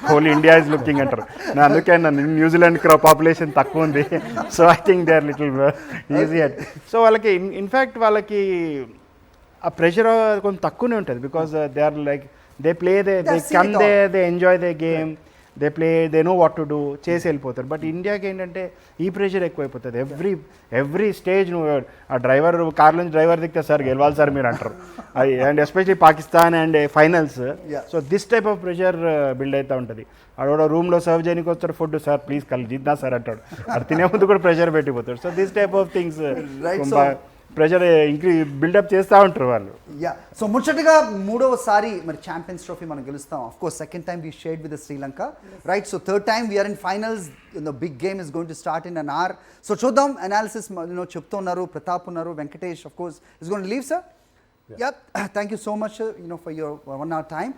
whole India is looking అంటారు. నేను అందుకే న్యూజిలాండ్ పాపులేషన్ తక్కువ ఉంది, so I think they are little easy at. So వాళ్ళకి ఇన్ఫ్యాక్ట్ వాళ్ళకి ఆ ప్రెషర్ కొంచెం తక్కువనే ఉంటుంది, because they are like they play they come they enjoy they game, they play they know what to do, చేసి వెళ్ళిపోతారు. బట్ ఇండియాకి ఏంటంటే ఈ ప్రెషర్ ఎక్కువైపోతుంది. ఎవ్రీ స్టేజ్ నువ్వు ఆ డ్రైవర్ కార్ నుంచి డ్రైవర్ దిక్తే సార్ గెలవాలి సార్ మీరు అంటారు. And especially Pakistan and finals. So this type of pressure build అవుతూ ఉంటుంది. ఆడ రూమ్లో సర్వ్ చేయడానికి వస్తారు ఫుడ్, సార్ ప్లీజ్ జిద్దా సార్ అంటాడు, అది తినే ముందు కూడా ప్రెషర్ పెట్టిపోతాడు. So this type of things pressure buildup చేస్తూ ఉంటారు వాళ్ళు. సో ముచ్చటగా మూడవసారి మరి ఛాంపియన్స్ ట్రోఫీ మనం గెలుస్తాం. Of course second time we shared with Sri Lanka, right? So third time we're in finals. The big game is going to start in an hour. So చూద్దాం, analysis చెప్తూ ఉన్నారు, ప్రతాప్ ఉన్నారు, Venkatesh of course is going to leave. Sir, thank you so much for your 1 hour time.